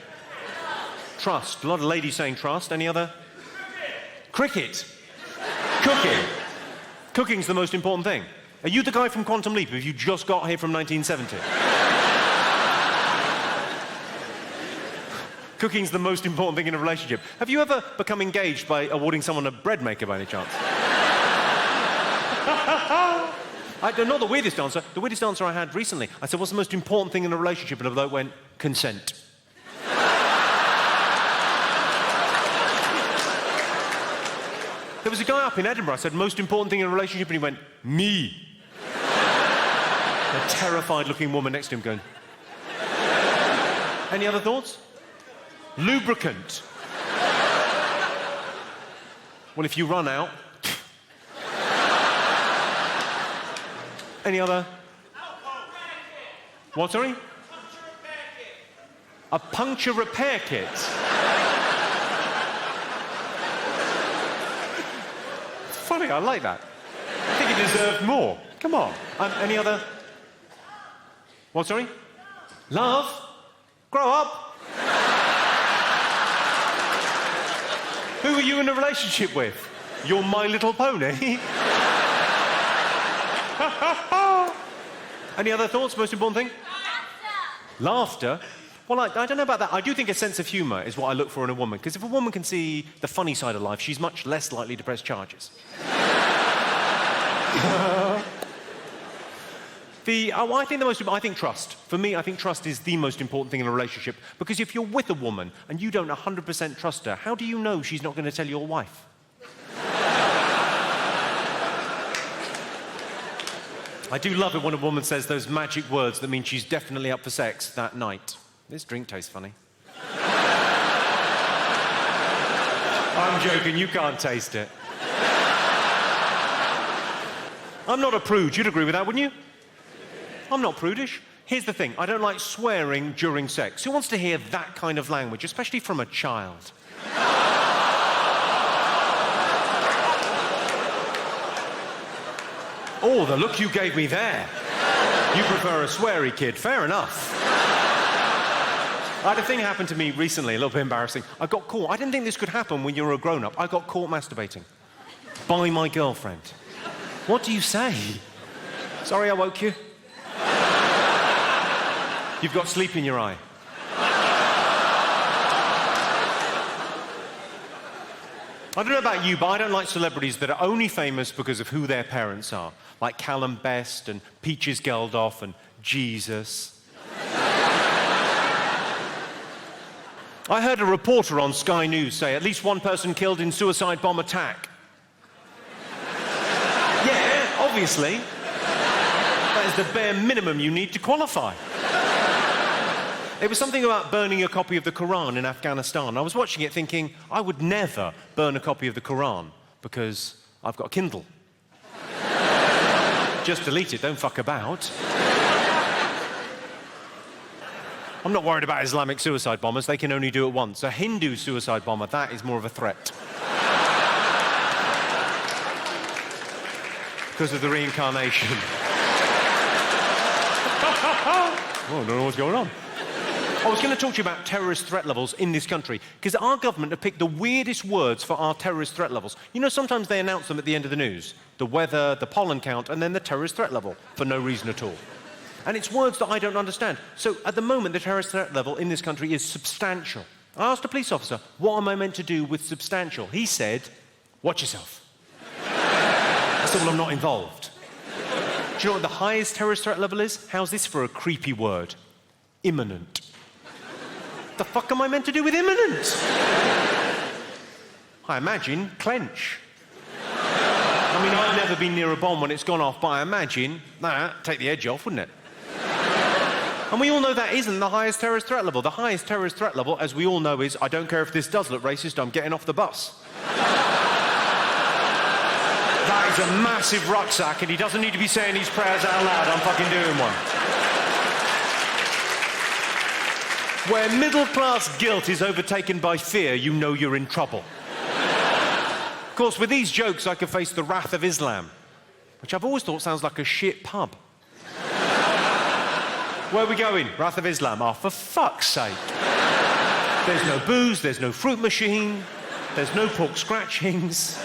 Trust. A lot of ladies saying trust. Any other? Cricket. Cooking. Cooking's the most important thing. Are you the guy from Quantum Leap? Have you just got here from 1970? Cooking's the most important thing in a relationship. Have you ever become engaged by awarding someone a bread maker by any chance? Not the weirdest answer. The weirdest answer I had recently. I said, what's the most important thing in a relationship? And a bloke went, consent. There was a guy up in Edinburgh. I said, most important thing in a relationship? And he went, me. A terrified-looking woman next to him going... Any other thoughts? Lubricant. Well, if you run out... Any other? What, sorry? A puncture repair kit. Funny, I like that. I think it deserved more. Come on. Any other? What, sorry? Love? Grow up. Who are you in a relationship with? You're My Little Pony? Any other thoughts? Most important thing? Laughter. Well, I don't know about that. I do think a sense of humour is what I look for in a woman, because if a woman can see the funny side of life, she's much less likely to press charges. I think trust. For me, I think trust is the most important thing in a relationship, because if you're with a woman and you don't 100% trust her, how do you know she's not going to tell your wife? I do love it when a woman says those magic words that mean she's definitely up for sex that night. This drink tastes funny. I'm joking, you can't taste it. I'm not a prude. You'd agree with that, wouldn't you? I'm not prudish. Here's the thing. I don't like swearing during sex. Who wants to hear that kind of language, especially from a child? Oh, the look you gave me there. You prefer a sweary kid. Fair enough. I had a thing happen to me recently, a little bit embarrassing. I got caught. I didn't think this could happen when you're a grown-up. I got caught masturbating by my girlfriend. What do you say? Sorry I woke you. You've got sleep in your eye. I don't know about you, but I don't like celebrities that are only famous because of who their parents are. Like Callum Best and Peaches Geldof and Jesus. I heard a reporter on Sky News say at least one person killed in suicide bomb attack. Yeah, obviously. That is the bare minimum you need to qualify. It was something about burning a copy of the Quran in Afghanistan. I was watching it thinking, I would never burn a copy of the Quran because I've got a Kindle. Just delete it, don't fuck about. I'm not worried about Islamic suicide bombers. They can only do it once. A Hindu suicide bomber, that is more of a threat. Because of the reincarnation. Oh, I don't know what's going on. I was going to talk to you about terrorist threat levels in this country, because our government have picked the weirdest words for our terrorist threat levels. You know, sometimes they announce them at the end of the news. The weather, the pollen count, and then the terrorist threat level, for no reason at all. And it's words that I don't understand. So, at the moment, the terrorist threat level in this country is substantial. I asked a police officer, what am I meant to do with substantial? He said, watch yourself. I said, well, I'm not involved. Do you know what the highest terrorist threat level is? How's this for a creepy word? Imminent. The fuck am I meant to do with imminent? I imagine clench. I mean, I've never been near a bomb when it's gone off, but I imagine that take the edge off, wouldn't it? And we all know that isn't the highest terrorist threat level. The highest terrorist threat level, as we all know, is I don't care if this does look racist, I'm getting off the bus. That is a massive rucksack, and he doesn't need to be saying his prayers out loud. I'm fucking doing one. Where middle-class guilt is overtaken by fear, you know you're in trouble. Of course, with these jokes, I could face the wrath of Islam, which I've always thought sounds like a shit pub. Where are we going? Wrath of Islam. Oh, for fuck's sake. There's no booze, there's no fruit machine, there's no pork scratchings.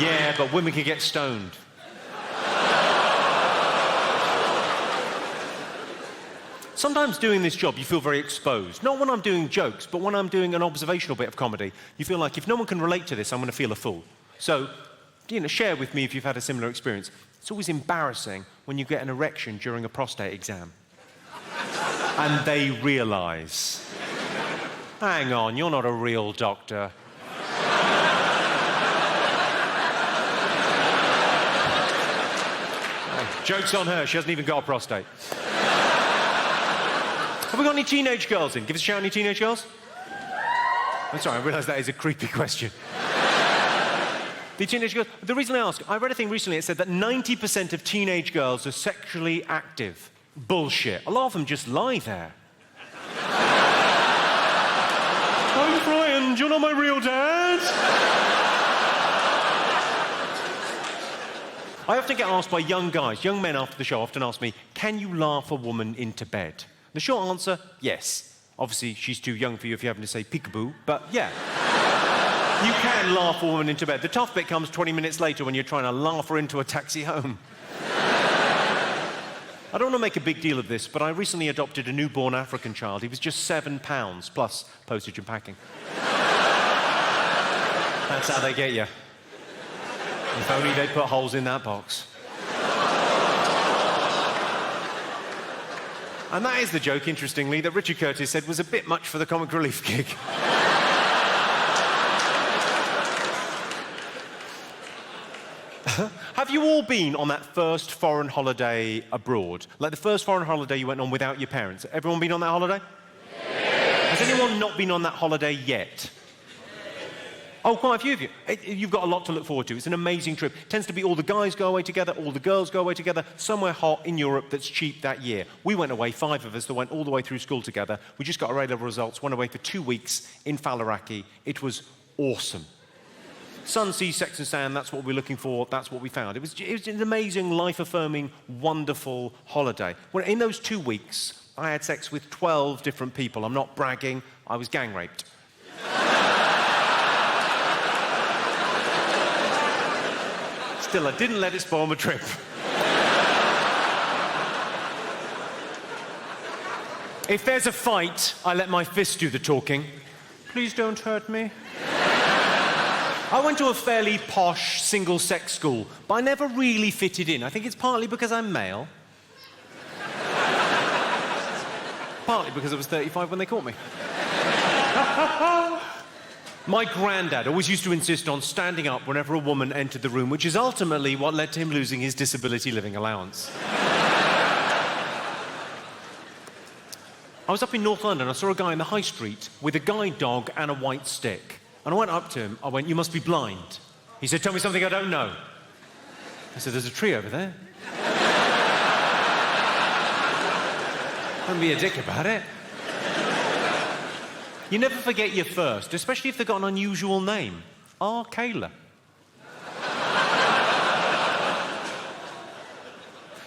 Yeah, but women can get stoned. Sometimes doing this job, you feel very exposed. Not when I'm doing jokes, but when I'm doing an observational bit of comedy. You feel like, if no one can relate to this, I'm going to feel a fool. So, share with me if you've had a similar experience. It's always embarrassing when you get an erection during a prostate exam. And they realise, hang on, you're not a real doctor. Oh, joke's on her, she hasn't even got a prostate. Have we got any teenage girls in? Give us a shout, any teenage girls? I'm sorry, I realise that is a creepy question. The teenage girls... The reason I ask, I read a thing recently that said that 90% of teenage girls are sexually active. Bullshit. A lot of them just lie there. I'm Brian, you're not my real dad. I often get asked by young guys, young men after the show often ask me, can you laugh a woman into bed? The short answer, yes. Obviously, she's too young for you if you're having to say peekaboo, but yeah. You can laugh a woman into bed. The tough bit comes 20 minutes later when you're trying to laugh her into a taxi home. I don't want to make a big deal of this, but I recently adopted a newborn African child. He was just £7, plus postage and packing. That's how they get you. If only they'd put holes in that box. And that is the joke, interestingly, that Richard Curtis said was a bit much for the comic relief gig. Have you all been on that first foreign holiday abroad? Like the first foreign holiday you went on without your parents? Everyone been on that holiday? Yes. Has anyone not been on that holiday yet? Oh, quite a few of you. You've got a lot to look forward to. It's an amazing trip. It tends to be all the guys go away together, all the girls go away together, somewhere hot in Europe that's cheap that year. We went away, 5 of us that went all the way through school together. We just got our A-level results, went away for 2 weeks in Faliraki. It was awesome. Sun, sea, sex and sand, that's what we're looking for, that's what we found. It was an amazing, life-affirming, wonderful holiday. Well, in those 2 weeks, I had sex with 12 different people. I'm not bragging, I was gang raped. Still, I didn't let it spoil my trip. If there's a fight, I let my fist do the talking. Please don't hurt me. I went to a fairly posh, single-sex school, but I never really fitted in. I think it's partly because I'm male. Partly because I was 35 when they caught me. My granddad always used to insist on standing up whenever a woman entered the room, which is ultimately what led to him losing his disability living allowance. I was up in North London. I saw a guy in the high street with a guide dog and a white stick. And I went up to him. I went, "You must be blind." He said, "Tell me something I don't know." I said, "There's a tree over there." Don't be a dick about it. You never forget your first, especially if they've got an unusual name. Kayla.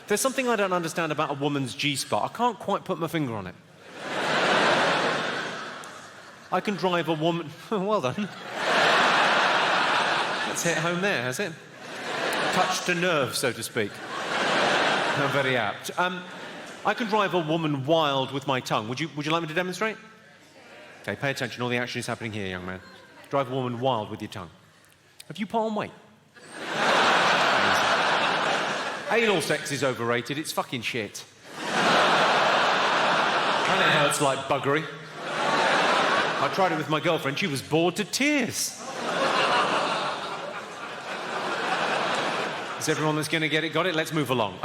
There's something I don't understand about a woman's G-spot. I can't quite put my finger on it. I can drive a woman... Well done. That's hit home there, has it? Touched a nerve, so to speak. Not very apt. I can drive a woman wild with my tongue. Would you like me to demonstrate? Okay, pay attention. All the action is happening here, young man. Drive a woman wild with your tongue. Have you put on weight? Anal sex is overrated. It's fucking shit. And it hurts like buggery. I tried it with my girlfriend. She was bored to tears. Is everyone that's going to get it got it? Let's move along.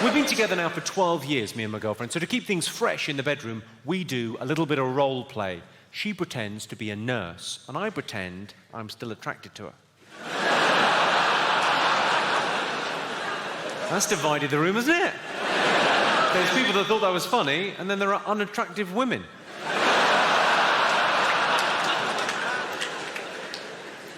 We've been together now for 12 years, me and my girlfriend, so to keep things fresh in the bedroom, we do a little bit of role play. She pretends to be a nurse, and I pretend I'm still attracted to her. That's divided the room, hasn't it? There's people that thought that was funny, and then there are unattractive women.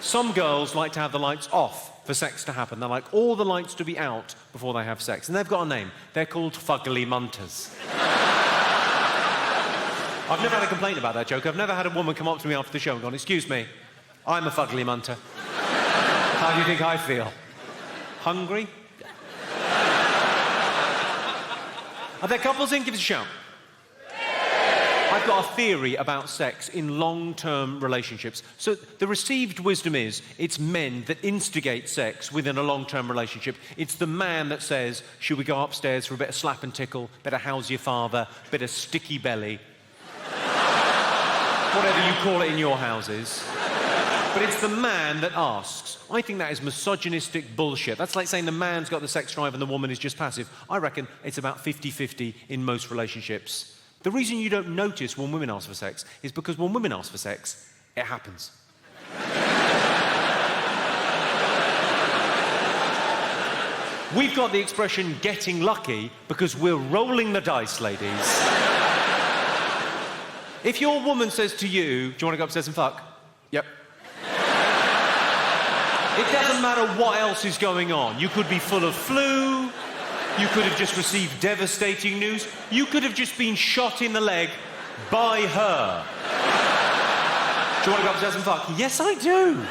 Some girls like to have the lights off for sex to happen. They like all the lights to be out before they have sex. And they've got a name. They're called fugly munters. I've never had a complaint about that joke. I've never had a woman come up to me after the show and gone, "Excuse me, I'm a fugly munter. How do you think I feel? Hungry?" Are there couples in? Give us a shout. I've got a theory about sex in long-term relationships. So the received wisdom is it's men that instigate sex within a long-term relationship. It's the man that says, "Should we go upstairs for a bit of slap and tickle, bit of how's your father, bit of sticky belly?" Whatever you call it in your houses. But it's the man that asks. I think that is misogynistic bullshit. That's like saying the man's got the sex drive and the woman is just passive. I reckon it's about 50-50 in most relationships. The reason you don't notice when women ask for sex is because when women ask for sex, it happens. We've got the expression "getting lucky" because we're rolling the dice, ladies. If your woman says to you, "Do you want to go upstairs and fuck?" Yep. It doesn't matter what else is going on. You could be full of flu. You could have just received devastating news. You could have just been shot in the leg by her. "Do you want to go upstairs and fuck?" Yes, I do.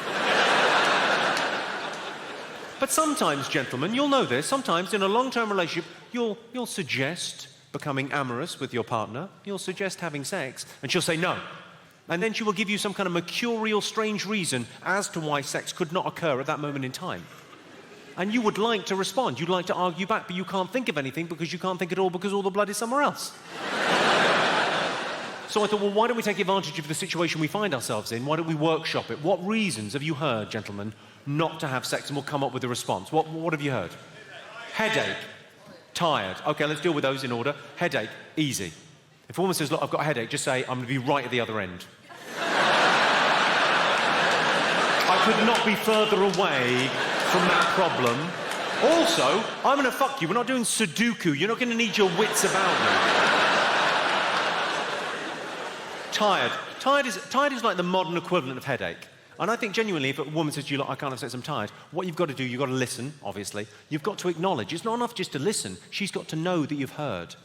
But sometimes, gentlemen, you'll know this, sometimes in a long-term relationship, you'll suggest becoming amorous with your partner. You'll suggest having sex, and she'll say no. And then she will give you some kind of mercurial, strange reason as to why sex could not occur at that moment in time. And you would like to respond. You'd like to argue back, but you can't think of anything because you can't think at all because all the blood is somewhere else. So I thought, well, why don't we take advantage of the situation we find ourselves in? Why don't we workshop it? What reasons have you heard, gentlemen, not to have sex? And we'll come up with a response. What have you heard? Headache. Tired. OK, let's deal with those in order. Headache. Easy. If a woman says, "Look, I've got a headache," just say, "I'm going to be right at the other end." I could not be further away from that problem. Also, I'm going to fuck you. We're not doing Sudoku. You're not going to need your wits about you. Tired. Tired is like the modern equivalent of headache. And I think genuinely, if a woman says to you, "Look, I can't have sex, I'm tired," what you've got to do, you've got to listen, obviously. You've got to acknowledge. It's not enough just to listen. She's got to know that you've heard.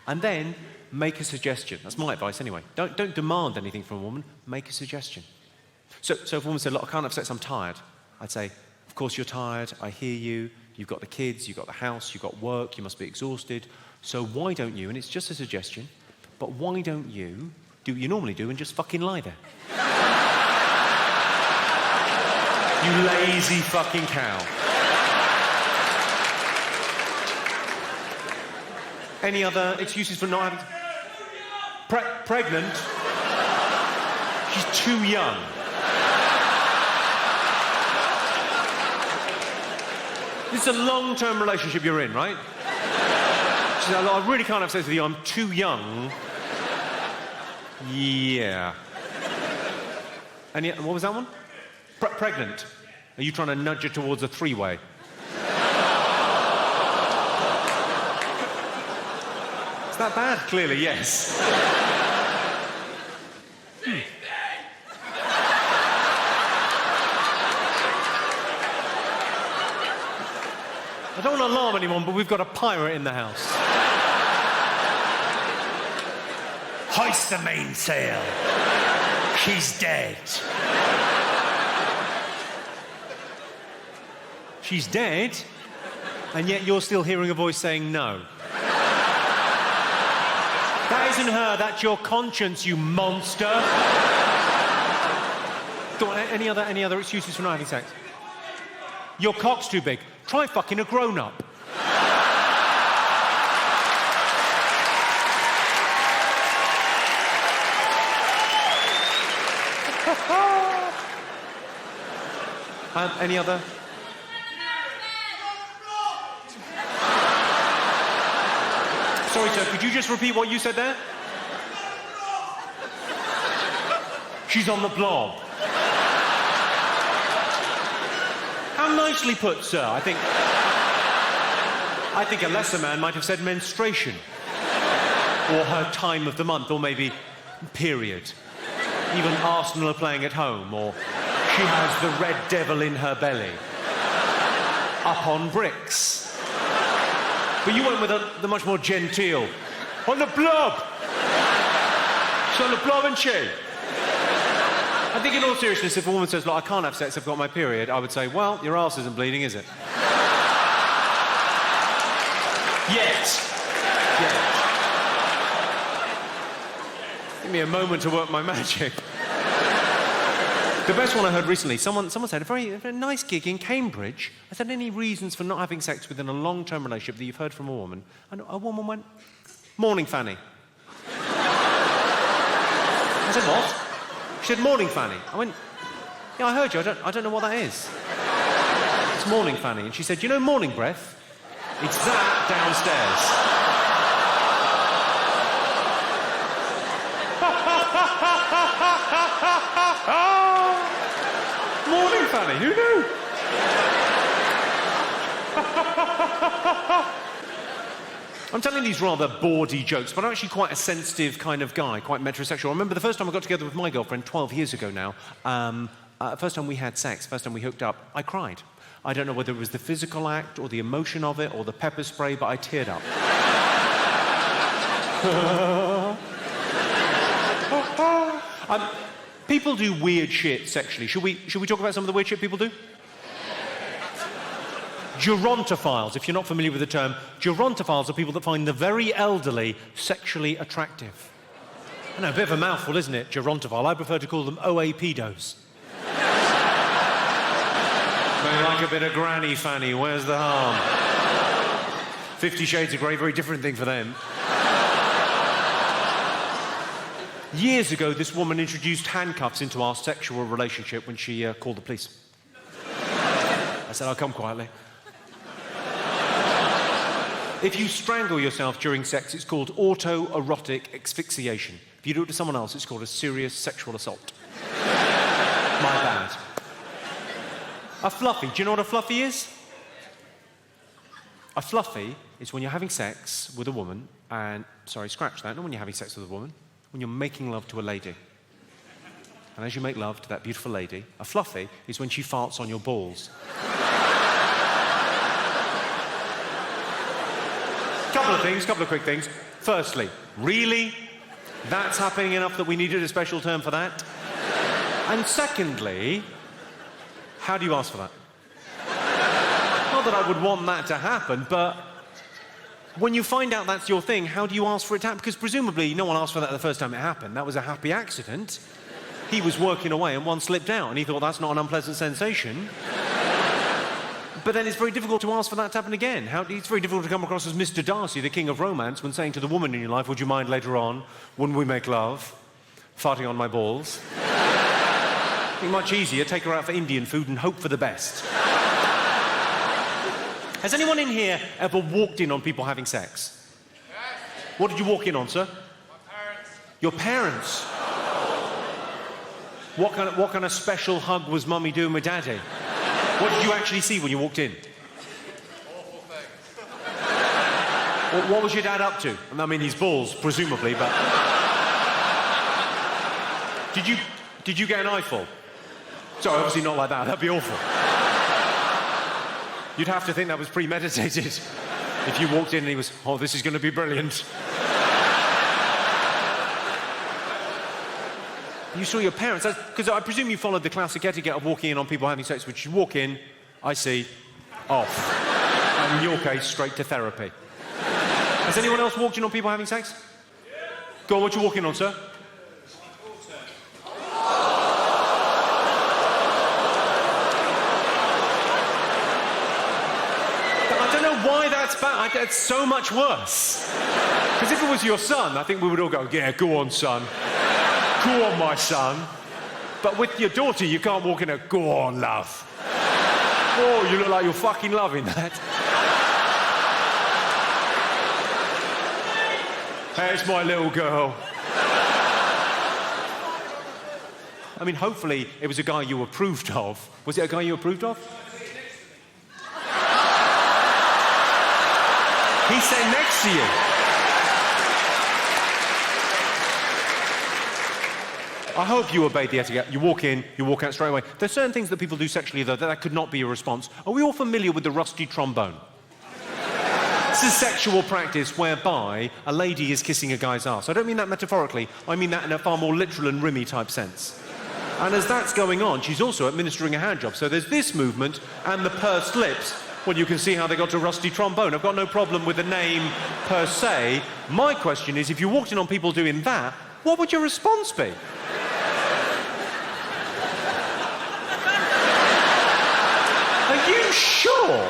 And then make a suggestion. That's my advice anyway. Don't demand anything from a woman. Make a suggestion. So if a woman said, "Look, I can't have sex, I'm tired," I'd say, "Of course you're tired. I hear you. You've got the kids, you've got the house, you've got work, you must be exhausted. So why don't you," and it's just a suggestion, "but why don't you do what you normally do and just fucking lie there?" You lazy fucking cow. Any other excuses for not having... Pregnant? She's too young. This is a long-term relationship you're in, right? She said, "I really can't have sex with you, I'm too young." Yeah. What was that one? Pregnant. Are you trying to nudge her towards a three-way? Is that bad? Clearly, yes. I don't want to alarm anyone, but we've got a pirate in the house. Hoist the mainsail. She's dead. She's dead, and yet you're still hearing a voice saying no. That isn't her, that's your conscience, you monster. Go on, any other excuses for not having sex? Your cock's too big. Try fucking a grown-up. Any other? Sorry, sir, could you just repeat what you said there? She's on the blob. How nicely put, sir. I think a lesser man might have said menstruation. or her time of the month, or maybe period. Even Arsenal are playing at home, or she has the red devil in her belly. Up on bricks. But you went with the much more genteel. On the blob! She's on the blob, isn't she? I think in all seriousness, if a woman says, look, I can't have sex, I've got my period, I would say, well, your arse isn't bleeding, is it? Yet. Give me a moment to work my magic. The best one I heard recently, someone said, a very nice gig in Cambridge. I said, any reasons for not having sex within a long-term relationship that you've heard from a woman? And a woman went, morning, Fanny. I said, what? She said, morning, Fanny. I went, yeah, I heard you. I don't know what that is. It's morning, Fanny. And she said, you know morning breath? It's that downstairs. Morning, Fanny. Who knew? I'm telling these rather bawdy jokes, but I'm actually quite a sensitive kind of guy, quite metrosexual. I remember the first time I got together with my girlfriend 12 years ago now. First time we had sex, first time we hooked up, I cried. I don't know whether it was the physical act or the emotion of it or the pepper spray, but I teared up. People do weird shit sexually. Should we talk about some of the weird shit people do? Gerontophiles, if you're not familiar with the term, gerontophiles are people that find the very elderly sexually attractive. I know, a bit of a mouthful, isn't it, gerontophile? I prefer to call them OA pedos. They like a bit of granny fanny, where's the harm? 50 Shades of Grey, very different thing for them. Years ago, this woman introduced handcuffs into our sexual relationship when she called the police. I said, I'll come quietly. If you strangle yourself during sex, it's called autoerotic asphyxiation. If you do it to someone else, it's called a serious sexual assault. My bad. A fluffy. Do you know what a fluffy is? A fluffy is when you're having sex with a woman and... Sorry, scratch that. Not when you're having sex with a woman. When you're making love to a lady. And as you make love to that beautiful lady, a fluffy is when she farts on your balls. Couple of quick things. Firstly, really? That's happening enough that we needed a special term for that? And secondly, how do you ask for that? Not that I would want that to happen, but when you find out that's your thing, how do you ask for it to happen? Because presumably no one asked for that the first time it happened. That was a happy accident. He was working away and one slipped out, and he thought that's not an unpleasant sensation. But then it's very difficult to ask for that to happen again. It's very difficult to come across as Mr. Darcy, the king of romance, when saying to the woman in your life, would you mind later on, when we make love, farting on my balls? It'd be much easier, take her out for Indian food and hope for the best. Has anyone in here ever walked in on people having sex? Yes. What did you walk in on, sir? My parents. Your parents? What kind of special hug was Mummy doing with Daddy? What did you actually see when you walked in? Awful things. What was your dad up to? I mean, his balls, presumably, but... Did you get an eyeful? Sorry, obviously not like that. That'd be awful. You'd have to think that was premeditated. If you walked in and he was, oh, this is going to be brilliant. You saw your parents, because I presume you followed the classic etiquette of walking in on people having sex, which you walk in, I see, off. And in your case, straight to therapy. Has anyone else walked in on people having sex? Yeah. Go on, what you walking on, sir? I don't know why that's bad. It's so much worse. Because if it was your son, I think we would all go, yeah, go on, son. Go on, my son. But with your daughter, you can't walk in and go on, love. Oh, you look like you're fucking loving that. Hey, it's my little girl. I mean, hopefully it was a guy you approved of. Was it a guy you approved of? He's sitting next to you. I hope you obeyed the etiquette. You walk in, you walk out straight away. There's certain things that people do sexually, though, that could not be a response. Are we all familiar with the rusty trombone? It's a sexual practice whereby a lady is kissing a guy's arse. I don't mean that metaphorically. I mean that in a far more literal and rimmy type sense. And as that's going on, she's also administering a hand job. So there's this movement and the pursed lips. Well, you can see how they got to rusty trombone. I've got no problem with the name per se. My question is, if you walked in on people doing that, what would your response be? Are you sure?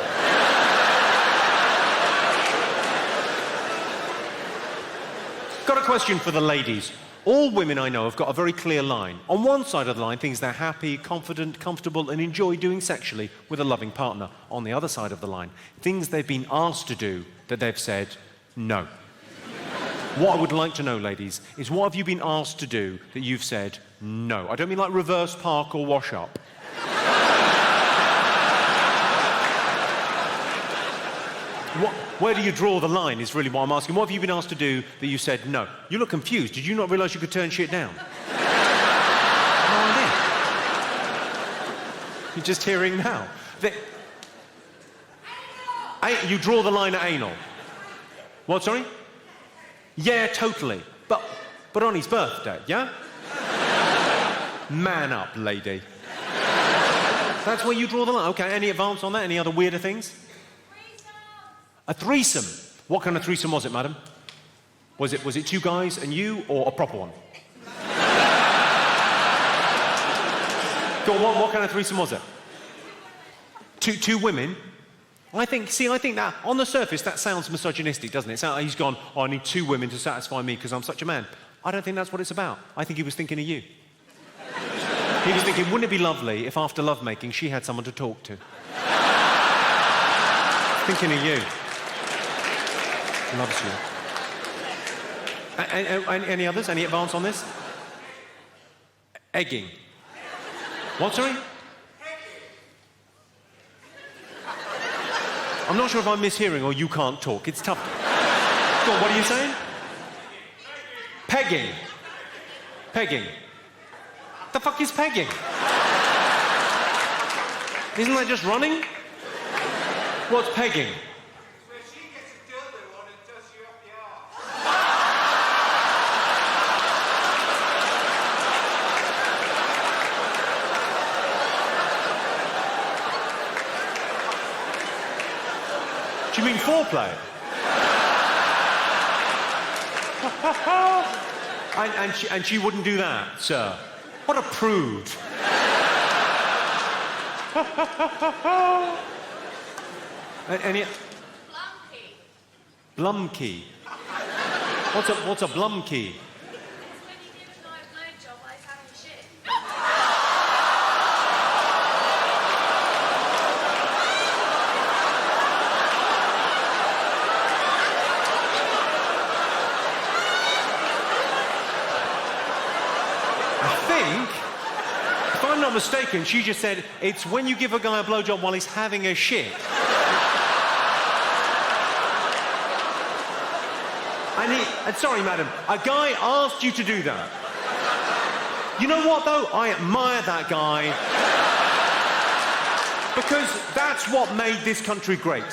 Got a question for the ladies. All women I know have got a very clear line. On one side of the line, things they're happy, confident, comfortable, and enjoy doing sexually with a loving partner. On the other side of the line, things they've been asked to do that they've said no. What I would like to know, ladies, is what have you been asked to do that you've said no? I don't mean like reverse park or wash up. Where do you draw the line is really what I'm asking. What have you been asked to do that you said no? You look confused. Did you not realise you could turn shit down? No idea. You're just hearing now. You draw the line at anal. What, sorry? Yeah, totally. But on his birthday, yeah? Man up, lady. That's where you draw the line. Okay, any advance on that? Any other weirder things? A threesome. What kind of threesome was it, madam? Was it two guys and you, or a proper one? Go on, what kind of threesome was it? Two women? I think that, on the surface, that sounds misogynistic, doesn't it? He's gone, oh, I need two women to satisfy me because I'm such a man. I don't think that's what it's about. I think he was thinking of you. He was thinking, wouldn't it be lovely if after lovemaking she had someone to talk to? Thinking of you. Loves you. Any others? Any advance on this? Egging. What, sorry? I'm not sure if I'm mishearing or you can't talk. It's tough. Go on, what are you saying? Pegging. Pegging. The fuck is pegging? Isn't that just running? What's pegging? Where she gets a dildo on and does you up the arse. Do you mean foreplay? and she wouldn't do that, sir. What a prude. Any... Blumkey. What's a blumkey? When you give a guy a blowjob while he's having a shit. I think, if I'm not mistaken, she just said it's when you give a guy a blowjob while he's having a shit. And sorry, madam, a guy asked you to do that. You know what, though? I admire that guy. Because that's what made this country great.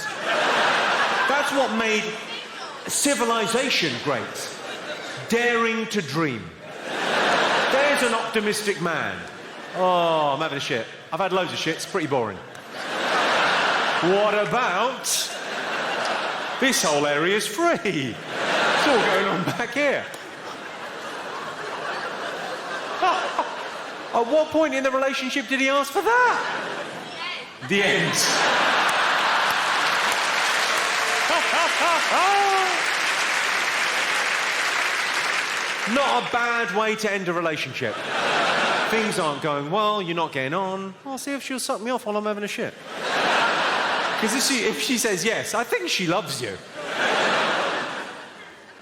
That's what made civilization great. Daring to dream. There's an optimistic man. Oh, I'm having a shit. I've had loads of shit. It's pretty boring. What about... this whole area is free. It's all going on back here. At what point in the relationship did he ask for that? The end. Not a bad way to end a relationship. Things aren't going well, you're not getting on. I'll see if she'll suck me off while I'm having a shit. Because if she says yes, I think she loves you.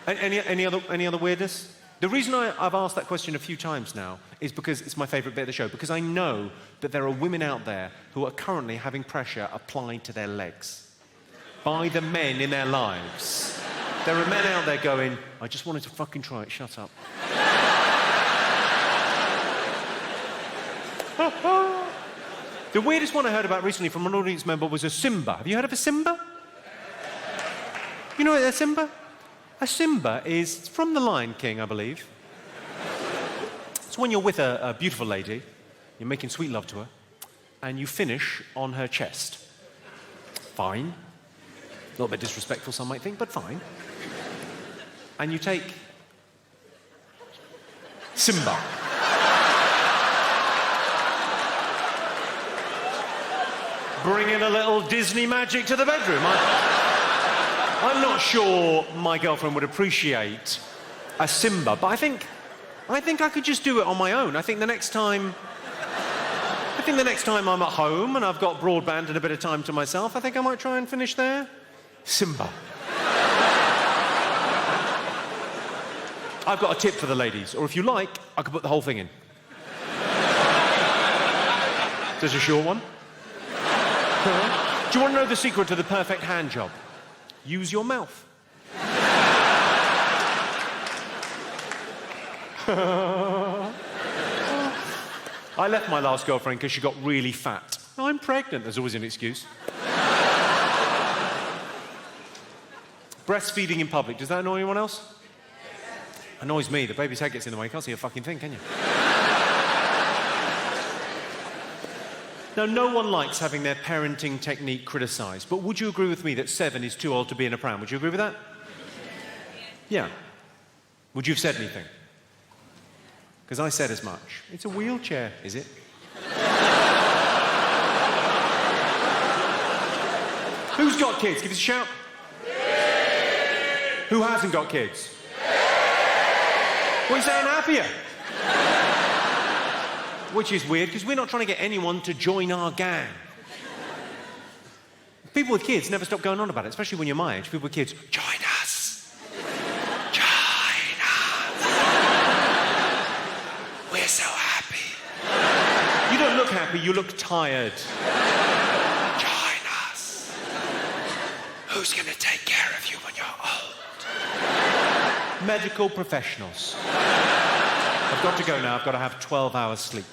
Any other weirdness? The reason I've asked that question a few times now is because it's my favourite bit of the show, because I know that there are women out there who are currently having pressure applied to their legs by the men in their lives. There are men out there going, I just wanted to fucking try it, shut up. The weirdest one I heard about recently from an audience member was a Simba. Have you heard of a Simba? You know what a Simba? A Simba is from The Lion King, I believe. It's when you're with a beautiful lady, you're making sweet love to her, and you finish on her chest. Fine. A little bit disrespectful, some might think, but fine. And you take Simba. Bringing a little Disney magic to the bedroom. I'm not sure my girlfriend would appreciate a Simba, but I think I could just do it on my own. I think the next time I'm at home and I've got broadband and a bit of time to myself, I think I might try and finish there. Simba. I've got a tip for the ladies, or if you like, I could put the whole thing in. There's a short one. Do you want to know the secret to the perfect hand job? Use your mouth. I left my last girlfriend because she got really fat. I'm pregnant, there's always an excuse. Breastfeeding in public, does that annoy anyone else? Annoys me, the baby's head gets in the way, you can't see a fucking thing, can you? Now, no one likes having their parenting technique criticised, but would you agree with me that 7 is too old to be in a pram? Would you agree with that? Yeah. Would you have said anything? Because I said as much. It's a wheelchair, is it? Who's got kids? Give us a shout. Who hasn't got kids? What are you saying, happier? Which is weird, because we're not trying to get anyone to join our gang. People with kids never stop going on about it, especially when you're my age. People with kids, join us. Join us. We're so happy. You don't look happy, you look tired. Join us. Who's going to take care of you when you're old? Medical professionals. I've got to go now. I've got to have 12 hours sleep.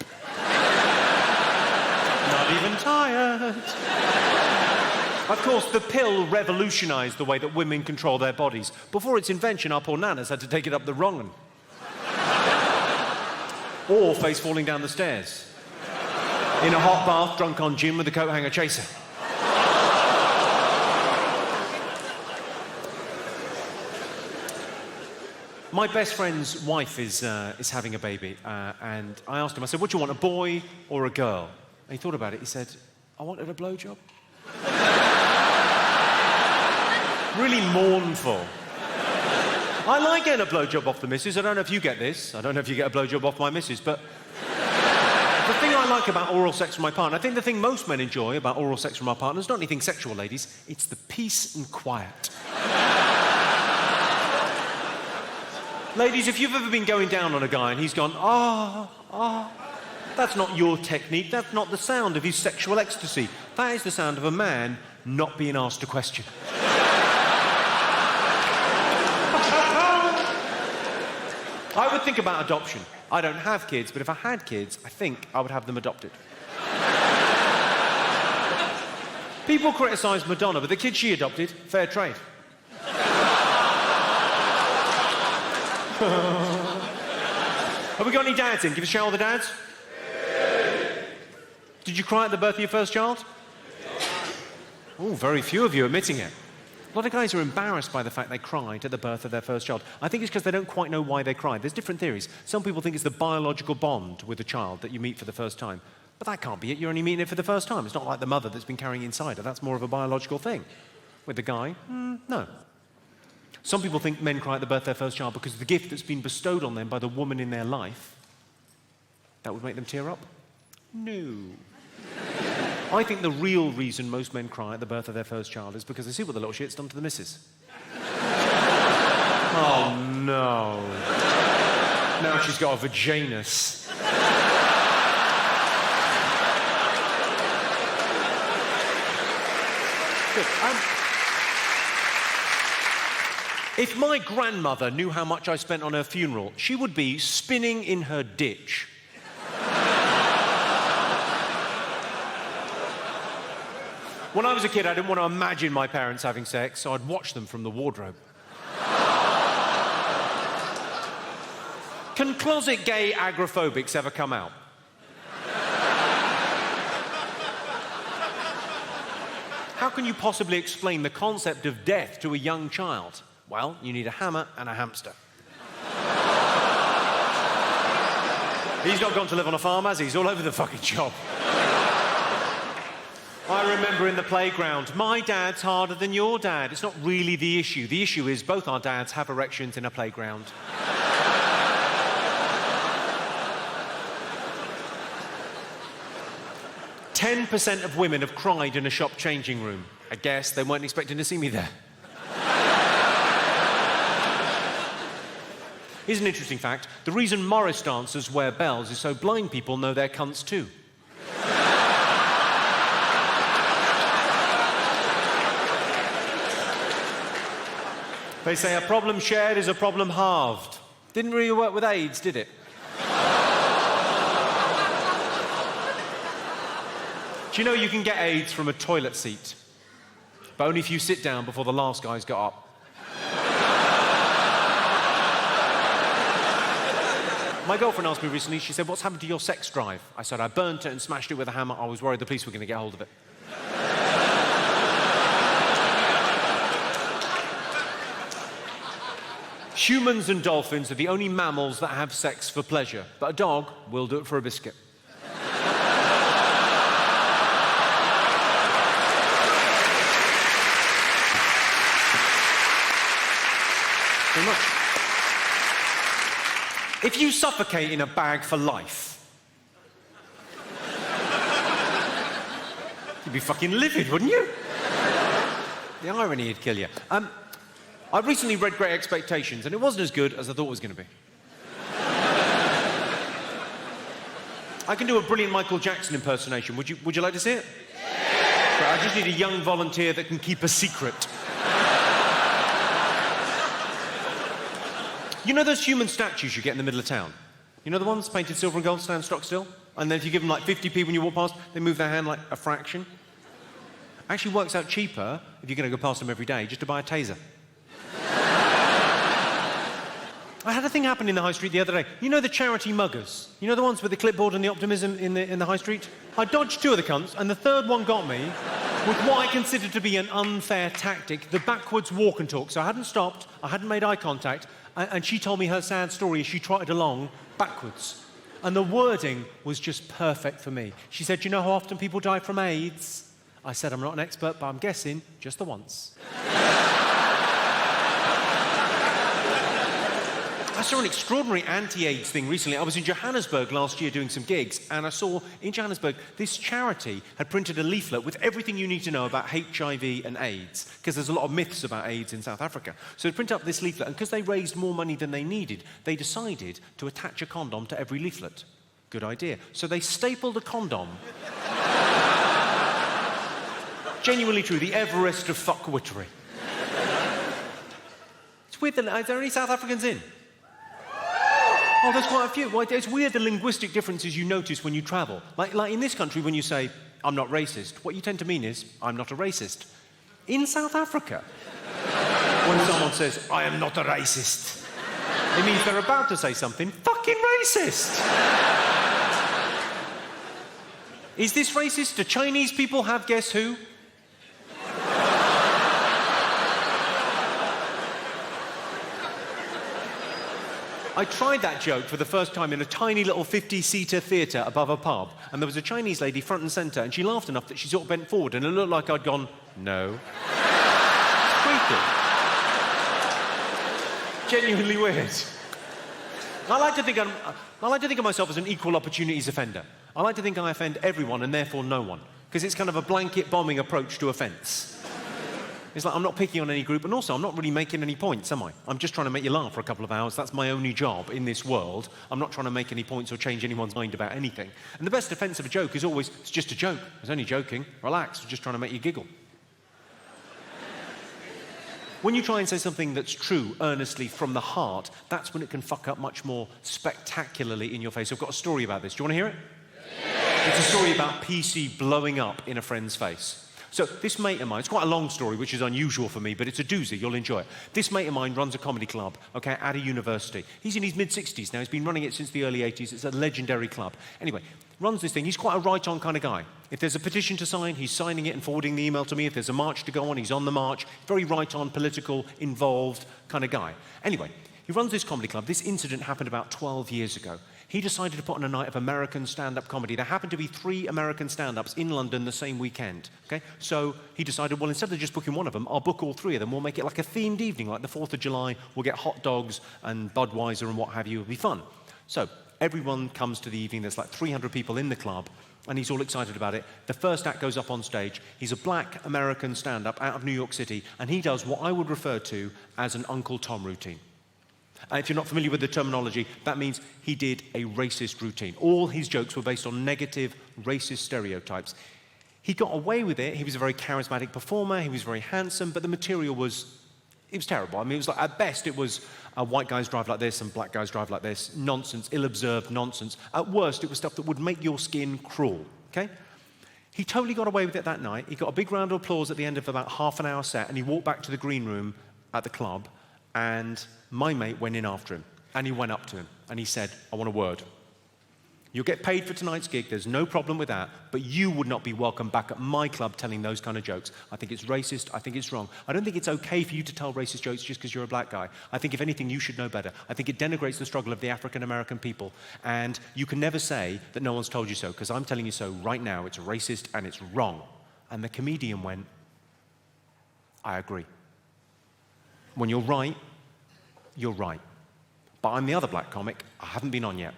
Not even tired. Of course, the pill revolutionised the way that women control their bodies. Before its invention, our poor nanas had to take it up the wrong one. Or face falling down the stairs. In a hot bath, drunk on gin with a coat hanger chaser. My best friend's wife is having a baby, and I asked him, I said, what do you want, a boy or a girl? And he thought about it, he said, I wanted a blowjob. Really mournful. I like getting a blowjob off the missus. I don't know if you get this. I don't know if you get a blowjob off my missus, but the thing I like about oral sex from my partner, I think the thing most men enjoy about oral sex from our partners, not anything sexual, ladies, it's the peace and quiet. Ladies, if you've ever been going down on a guy and he's gone, that's not your technique, that's not the sound of his sexual ecstasy. That is the sound of a man not being asked a question. I would think about adoption. I don't have kids, but if I had kids, I think I would have them adopted. People criticise Madonna, but the kid she adopted, fair trade. Have we got any dads in? Give us a shout, all the dads. Did you cry at the birth of your first child? Oh, very few of you admitting it. A lot of guys are embarrassed by the fact they cried at the birth of their first child. I think it's because they don't quite know why they cried. There's different theories. Some people think it's the biological bond with the child that you meet for the first time. But that can't be it. You're only meeting it for the first time. It's not like the mother that's been carrying inside her. That's more of a biological thing. With the guy, no. Some people think men cry at the birth of their first child because of the gift that's been bestowed on them by the woman in their life. That would make them tear up? No. I think the real reason most men cry at the birth of their first child is because they see what the little shit's done to the missus. Oh, no. Now she's got a vaginus. Good. If my grandmother knew how much I spent on her funeral, she would be spinning in her ditch. When I was a kid, I didn't want to imagine my parents having sex, so I'd watch them from the wardrobe. Can closet gay agoraphobics ever come out? How can you possibly explain the concept of death to a young child? Well, you need a hammer and a hamster. He's not gone to live on a farm, has he? He's all over the fucking job. I remember in the playground, my dad's harder than your dad. It's not really the issue. The issue is both our dads have erections in a playground. 10% of women have cried in a shop changing room. I guess they weren't expecting to see me there. Here's an interesting fact. The reason Morris dancers wear bells is so blind people know they're cunts too. They say a problem shared is a problem halved. Didn't really work with AIDS, did it? Do you know you can get AIDS from a toilet seat? But only if you sit down before the last guy's got up. My girlfriend asked me recently, she said, what's happened to your sex drive? I said, I burnt it and smashed it with a hammer. I was worried the police were going to get hold of it. Humans and dolphins are the only mammals that have sex for pleasure, but a dog will do it for a biscuit. Very much. If you suffocate in a bag for life, you'd be fucking livid, wouldn't you? The irony would kill you. I recently read Great Expectations, and it wasn't as good as I thought it was going to be. I can do a brilliant Michael Jackson impersonation. Would you like to see it? Yeah. Right, I just need a young volunteer that can keep a secret. You know those human statues you get in the middle of town? You know the ones painted silver and gold, stand stock still? And then if you give them like 50p when you walk past, they move their hand like a fraction? Actually works out cheaper, if you're going to go past them every day, just to buy a taser. I had a thing happen in the high street the other day. You know the charity muggers? You know the ones with the clipboard and the optimism in the high street? I dodged two of the cunts, and the third one got me with what I considered to be an unfair tactic, the backwards walk and talk. So I hadn't stopped, I hadn't made eye contact, and she told me her sad story as she trotted along backwards. And the wording was just perfect for me. She said, "Do you know how often people die from AIDS?" I said, "I'm not an expert, but I'm guessing just the once." I saw an extraordinary anti-AIDS thing recently. I was in Johannesburg last year doing some gigs, and I saw in Johannesburg this charity had printed a leaflet with everything you need to know about HIV and AIDS, because there's a lot of myths about AIDS in South Africa. So they print up this leaflet, and because they raised more money than they needed, they decided to attach a condom to every leaflet. Good idea. So they stapled a condom. Genuinely true, the Everest of fuckwittery. It's weird that, are there any South Africans in? Oh, there's quite a few. Well, it's weird the linguistic differences you notice when you travel. Like in this country, when you say, "I'm not racist," what you tend to mean is, "I'm not a racist." In South Africa, when someone says, "I am not a racist," it means they're about to say something fucking racist. Is this racist? Do Chinese people have guess who? I tried that joke for the first time in a tiny little 50-seater theatre above a pub, and there was a Chinese lady front and centre, and she laughed enough that she sort of bent forward, and it looked like I'd gone, "No." Creepy. Genuinely weird. I like to think of myself as an equal opportunities offender. I like to think I offend everyone and therefore no one, because it's kind of a blanket bombing approach to offence. It's like I'm not picking on any group, and also I'm not really making any points, am I? I'm just trying to make you laugh for a couple of hours. That's my only job in this world. I'm not trying to make any points or change anyone's mind about anything. And the best defence of a joke is always, "It's just a joke. I was only joking. Relax. I'm just trying to make you giggle." When you try and say something that's true, earnestly, from the heart, that's when it can fuck up much more spectacularly in your face. I've got a story about this. Do you want to hear it? Yeah. It's a story about PC blowing up in a friend's face. So this mate of mine, it's quite a long story, which is unusual for me, but it's a doozy, you'll enjoy it. This mate of mine runs a comedy club, okay, at a university. He's in his mid-60s now, he's been running it since the early 80s, it's a legendary club. Anyway, runs this thing, he's quite a right-on kind of guy. If there's a petition to sign, he's signing it and forwarding the email to me. If there's a march to go on, he's on the march. Very right-on, political, involved kind of guy. Anyway, he runs this comedy club. This incident happened about 12 years ago. He decided to put on a night of American stand-up comedy. There happened to be 3 American stand-ups in London the same weekend, okay? So he decided, well, instead of just booking one of them, I'll book all 3 of them. We'll make it like a themed evening, like the 4th of July. We'll get hot dogs and Budweiser and what have you. It'll be fun. So everyone comes to the evening. There's like 300 people in the club, and he's all excited about it. The first act goes up on stage. He's a black American stand-up out of New York City, and he does what I would refer to as an Uncle Tom routine. If you're not familiar with the terminology, that means he did a racist routine. All his jokes were based on negative, racist stereotypes. He got away with it. He was a very charismatic performer. He was very handsome, but the material was terrible. I mean, it was like, at best, it was white guys drive like this and black guys drive like this. Nonsense, ill-observed nonsense. At worst, it was stuff that would make your skin crawl, okay? He totally got away with it that night. He got a big round of applause at the end of about half an hour set, and he walked back to the green room at the club, and my mate went in after him, and he went up to him, and he said, I want a word. You'll get paid for tonight's gig, there's no problem with that, but you would not be welcome back at my club telling those kind of jokes. I think it's racist, I think it's wrong. I don't think it's okay for you to tell racist jokes just because you're a black guy. I think if anything, you should know better. I think it denigrates the struggle of the African-American people, and you can never say that no one's told you so, because I'm telling you so right now, it's racist and it's wrong. And the comedian went, I agree. When you're right, you're right. But I'm the other black comic. I haven't been on yet.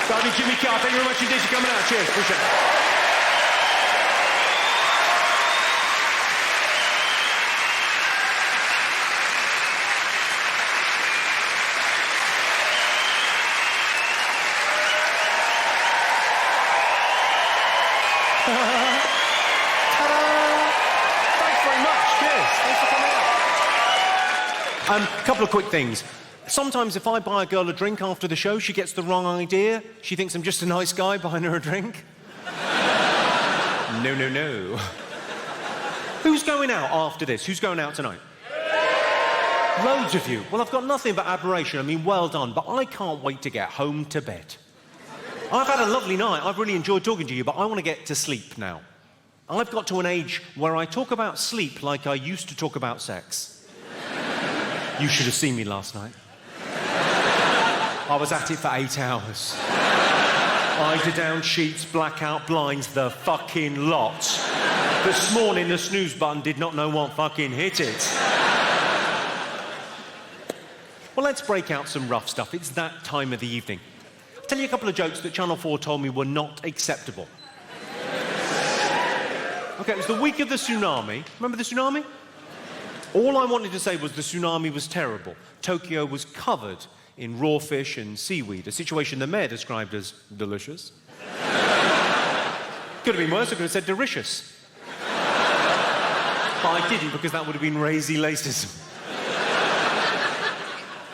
That'll be Jimmy Carr. Thank you very much indeed for coming out. Cheers. Appreciate it. A couple of quick things. Sometimes if I buy a girl a drink after the show, she gets the wrong idea. She thinks I'm just a nice guy buying her a drink. No, no, no. Who's going out after this? Who's going out tonight? Loads of you. Well, I've got nothing but admiration. I mean, well done. But I can't wait to get home to bed. I've had a lovely night. I've really enjoyed talking to you, but I want to get to sleep now. I've got to an age where I talk about sleep like I used to talk about sex. You should have seen me last night. I was at it for 8 hours. Eider down sheets, blackout blinds, the fucking lot. This morning, the snooze button did not know what fucking hit it. Well, let's break out some rough stuff. It's that time of the evening. I'll tell you a couple of jokes that Channel 4 told me were not acceptable. Okay, it was the week of the tsunami. Remember the tsunami? All I wanted to say was the tsunami was terrible. Tokyo was covered in raw fish and seaweed, a situation the mayor described as delicious. Could have been worse, I could have said delicious. But I didn't, because that would have been racy racism.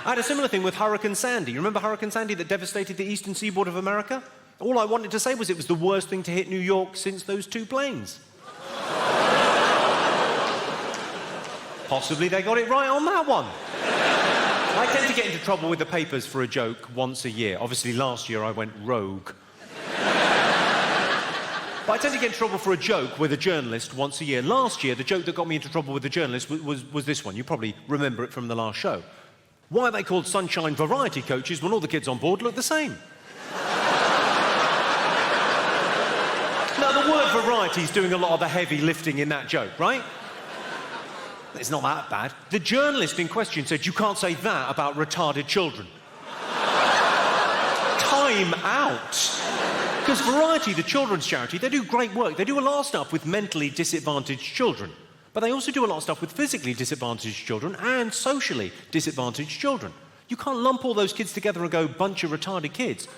I had a similar thing with Hurricane Sandy. You remember Hurricane Sandy that devastated the eastern seaboard of America? All I wanted to say was it was the worst thing to hit New York since those 2 planes. Possibly they got it right on that one. I tend to get into trouble with the papers for a joke once a year. Obviously, last year I went rogue. But I tend to get in trouble for a joke with a journalist once a year. Last year, the joke that got me into trouble with the journalist was this one. You probably remember it from the last show. Why are they called sunshine variety coaches when all the kids on board look the same? Now, the word variety is doing a lot of the heavy lifting in that joke, right? It's not that bad. The journalist in question said, you can't say that about retarded children. Time out. Because Variety, the children's charity, they do great work. They do a lot of stuff with mentally disadvantaged children. But they also do a lot of stuff with physically disadvantaged children and socially disadvantaged children. You can't lump all those kids together and go, bunch of retarded kids.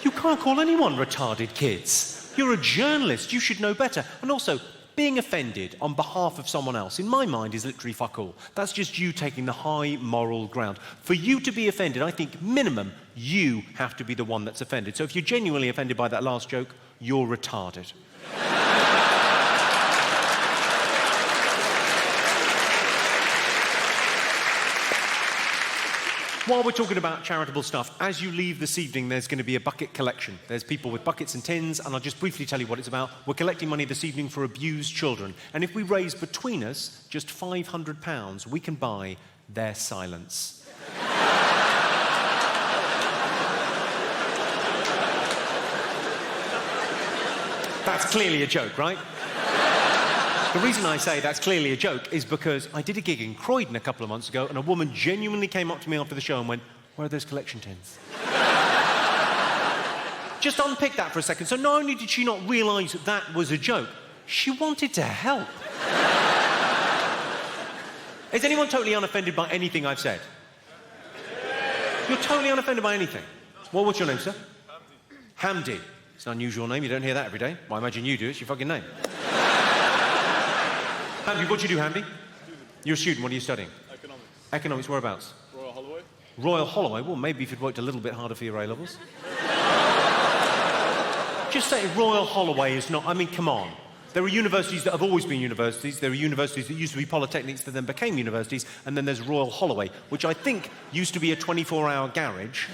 You can't call anyone retarded kids. You're a journalist. You should know better. And also, being offended on behalf of someone else, in my mind, is literally fuck all. That's just you taking the high moral ground. For you to be offended, I think, minimum, you have to be the one that's offended. So if you're genuinely offended by that last joke, you're retarded. While we're talking about charitable stuff, as you leave this evening, there's going to be a bucket collection. There's people with buckets and tins, and I'll just briefly tell you what it's about. We're collecting money this evening for abused children. And if we raise between us just £500, we can buy their silence. That's clearly a joke, right? The reason I say that's clearly a joke is because I did a gig in Croydon a couple of months ago and a woman genuinely came up to me after the show and went, "Where are those collection tins?" Just unpick that for a second. So not only did she not realise that was a joke, she wanted to help. Is anyone totally unoffended by anything I've said? You're totally unoffended by anything? Well, what's your name, sir? Hamdi. It's an unusual name, you don't hear that every day. Well, I imagine you do, it's your fucking name. Hamdi, what do you do, Hamdi? You're a student, what are you studying? Economics. Economics, whereabouts? Royal Holloway. Royal Holloway? Well, maybe if you'd worked a little bit harder for your A-levels. Just say Royal Holloway is not... I mean, come on. There are universities that have always been universities. There are universities that used to be polytechnics that then became universities. And then there's Royal Holloway, which I think used to be a 24-hour garage.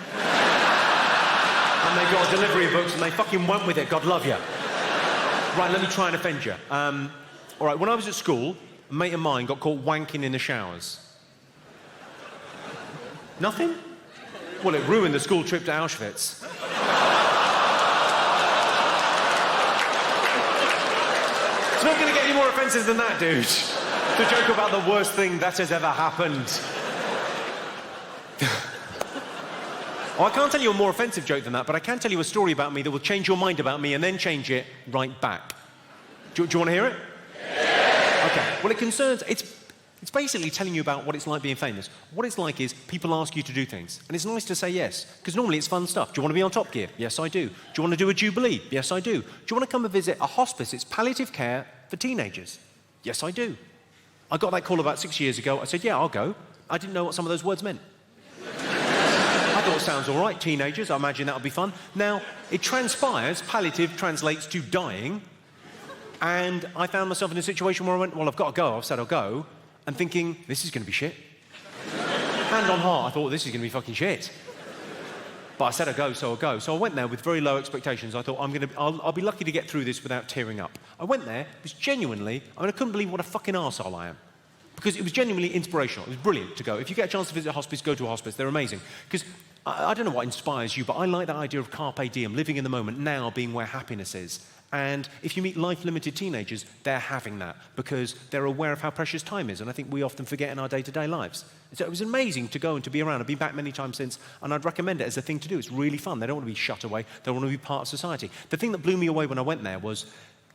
And they got a delivery of books and they fucking went with it. God love you. Right, let me try and offend you. All right, when I was at school, a mate of mine got caught wanking in the showers. Nothing? Well, it ruined the school trip to Auschwitz. It's not going to get any more offensive than that, dude. The joke about the worst thing that has ever happened. Oh, I can't tell you a more offensive joke than that, but I can tell you a story about me that will change your mind about me and then change it right back. Do you want to hear it? Okay, well, it concerns... It's basically telling you about what it's like being famous. What it's like is people ask you to do things, and it's nice to say yes, because normally it's fun stuff. Do you want to be on Top Gear? Yes, I do. Do you want to do a Jubilee? Yes, I do. Do you want to come and visit a hospice? It's palliative care for teenagers. Yes, I do. I got that call about 6 years ago. I said, yeah, I'll go. I didn't know what some of those words meant. I thought it sounds all right, teenagers. I imagine that'll be fun. Now, it transpires, palliative translates to dying, and I found myself in a situation where I went, well, I've got to go. I've said I'll go. And thinking, this is going to be shit. Hand on heart, I thought, this is going to be fucking shit. But I said I'll go, so I'll go. So I went there with very low expectations. I thought, I'll be lucky to get through this without tearing up. I went there, it was genuinely, I couldn't believe what a fucking arsehole I am. Because it was genuinely inspirational. It was brilliant to go. If you get a chance to visit a hospice, go to a hospice. They're amazing. Because I don't know what inspires you, but I like that idea of carpe diem, living in the moment, now being where happiness is. And if you meet life-limited teenagers, they're having that because they're aware of how precious time is, and I think we often forget in our day-to-day lives. So it was amazing to go and to be around. I've been back many times since, and I'd recommend it as a thing to do. It's really fun. They don't want to be shut away. They want to be part of society. The thing that blew me away when I went there was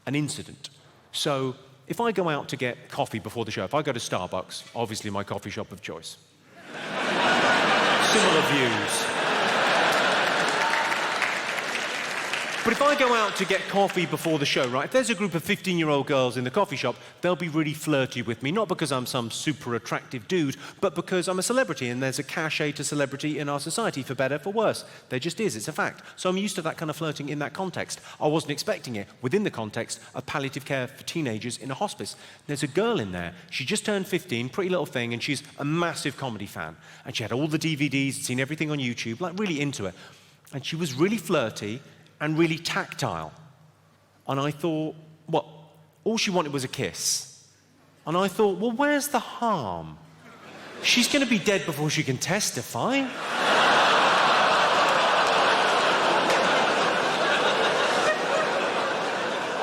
an incident. So if I go out to get coffee before the show, if I go to Starbucks, obviously my coffee shop of choice. Similar views. But if I go out to get coffee before the show, right, if there's a group of 15-year-old girls in the coffee shop, they'll be really flirty with me, not because I'm some super attractive dude, but because I'm a celebrity and there's a cachet to celebrity in our society, for better, for worse. There just is, it's a fact. So I'm used to that kind of flirting in that context. I wasn't expecting it within the context of palliative care for teenagers in a hospice. There's a girl in there, she just turned 15, pretty little thing, and she's a massive comedy fan. And she had all the DVDs, seen everything on YouTube, like really into it. And she was really flirty and really tactile. And I thought, what? All she wanted was a kiss. And I thought, well, where's the harm? She's going to be dead before she can testify.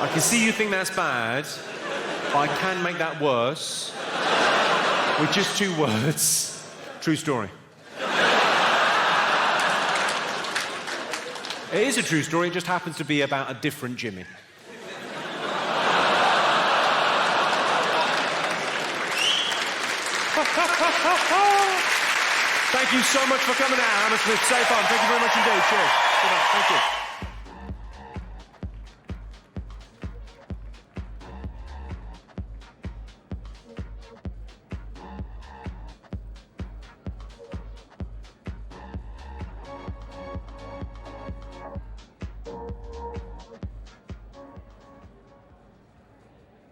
I can see you think that's bad, but I can make that worse with just 2 words. True story. It is a true story, it just happens to be about a different Jimmy. Thank you so much for coming out, Hammersmith. So fun. Thank you very much indeed. Cheers. Good night. Thank you.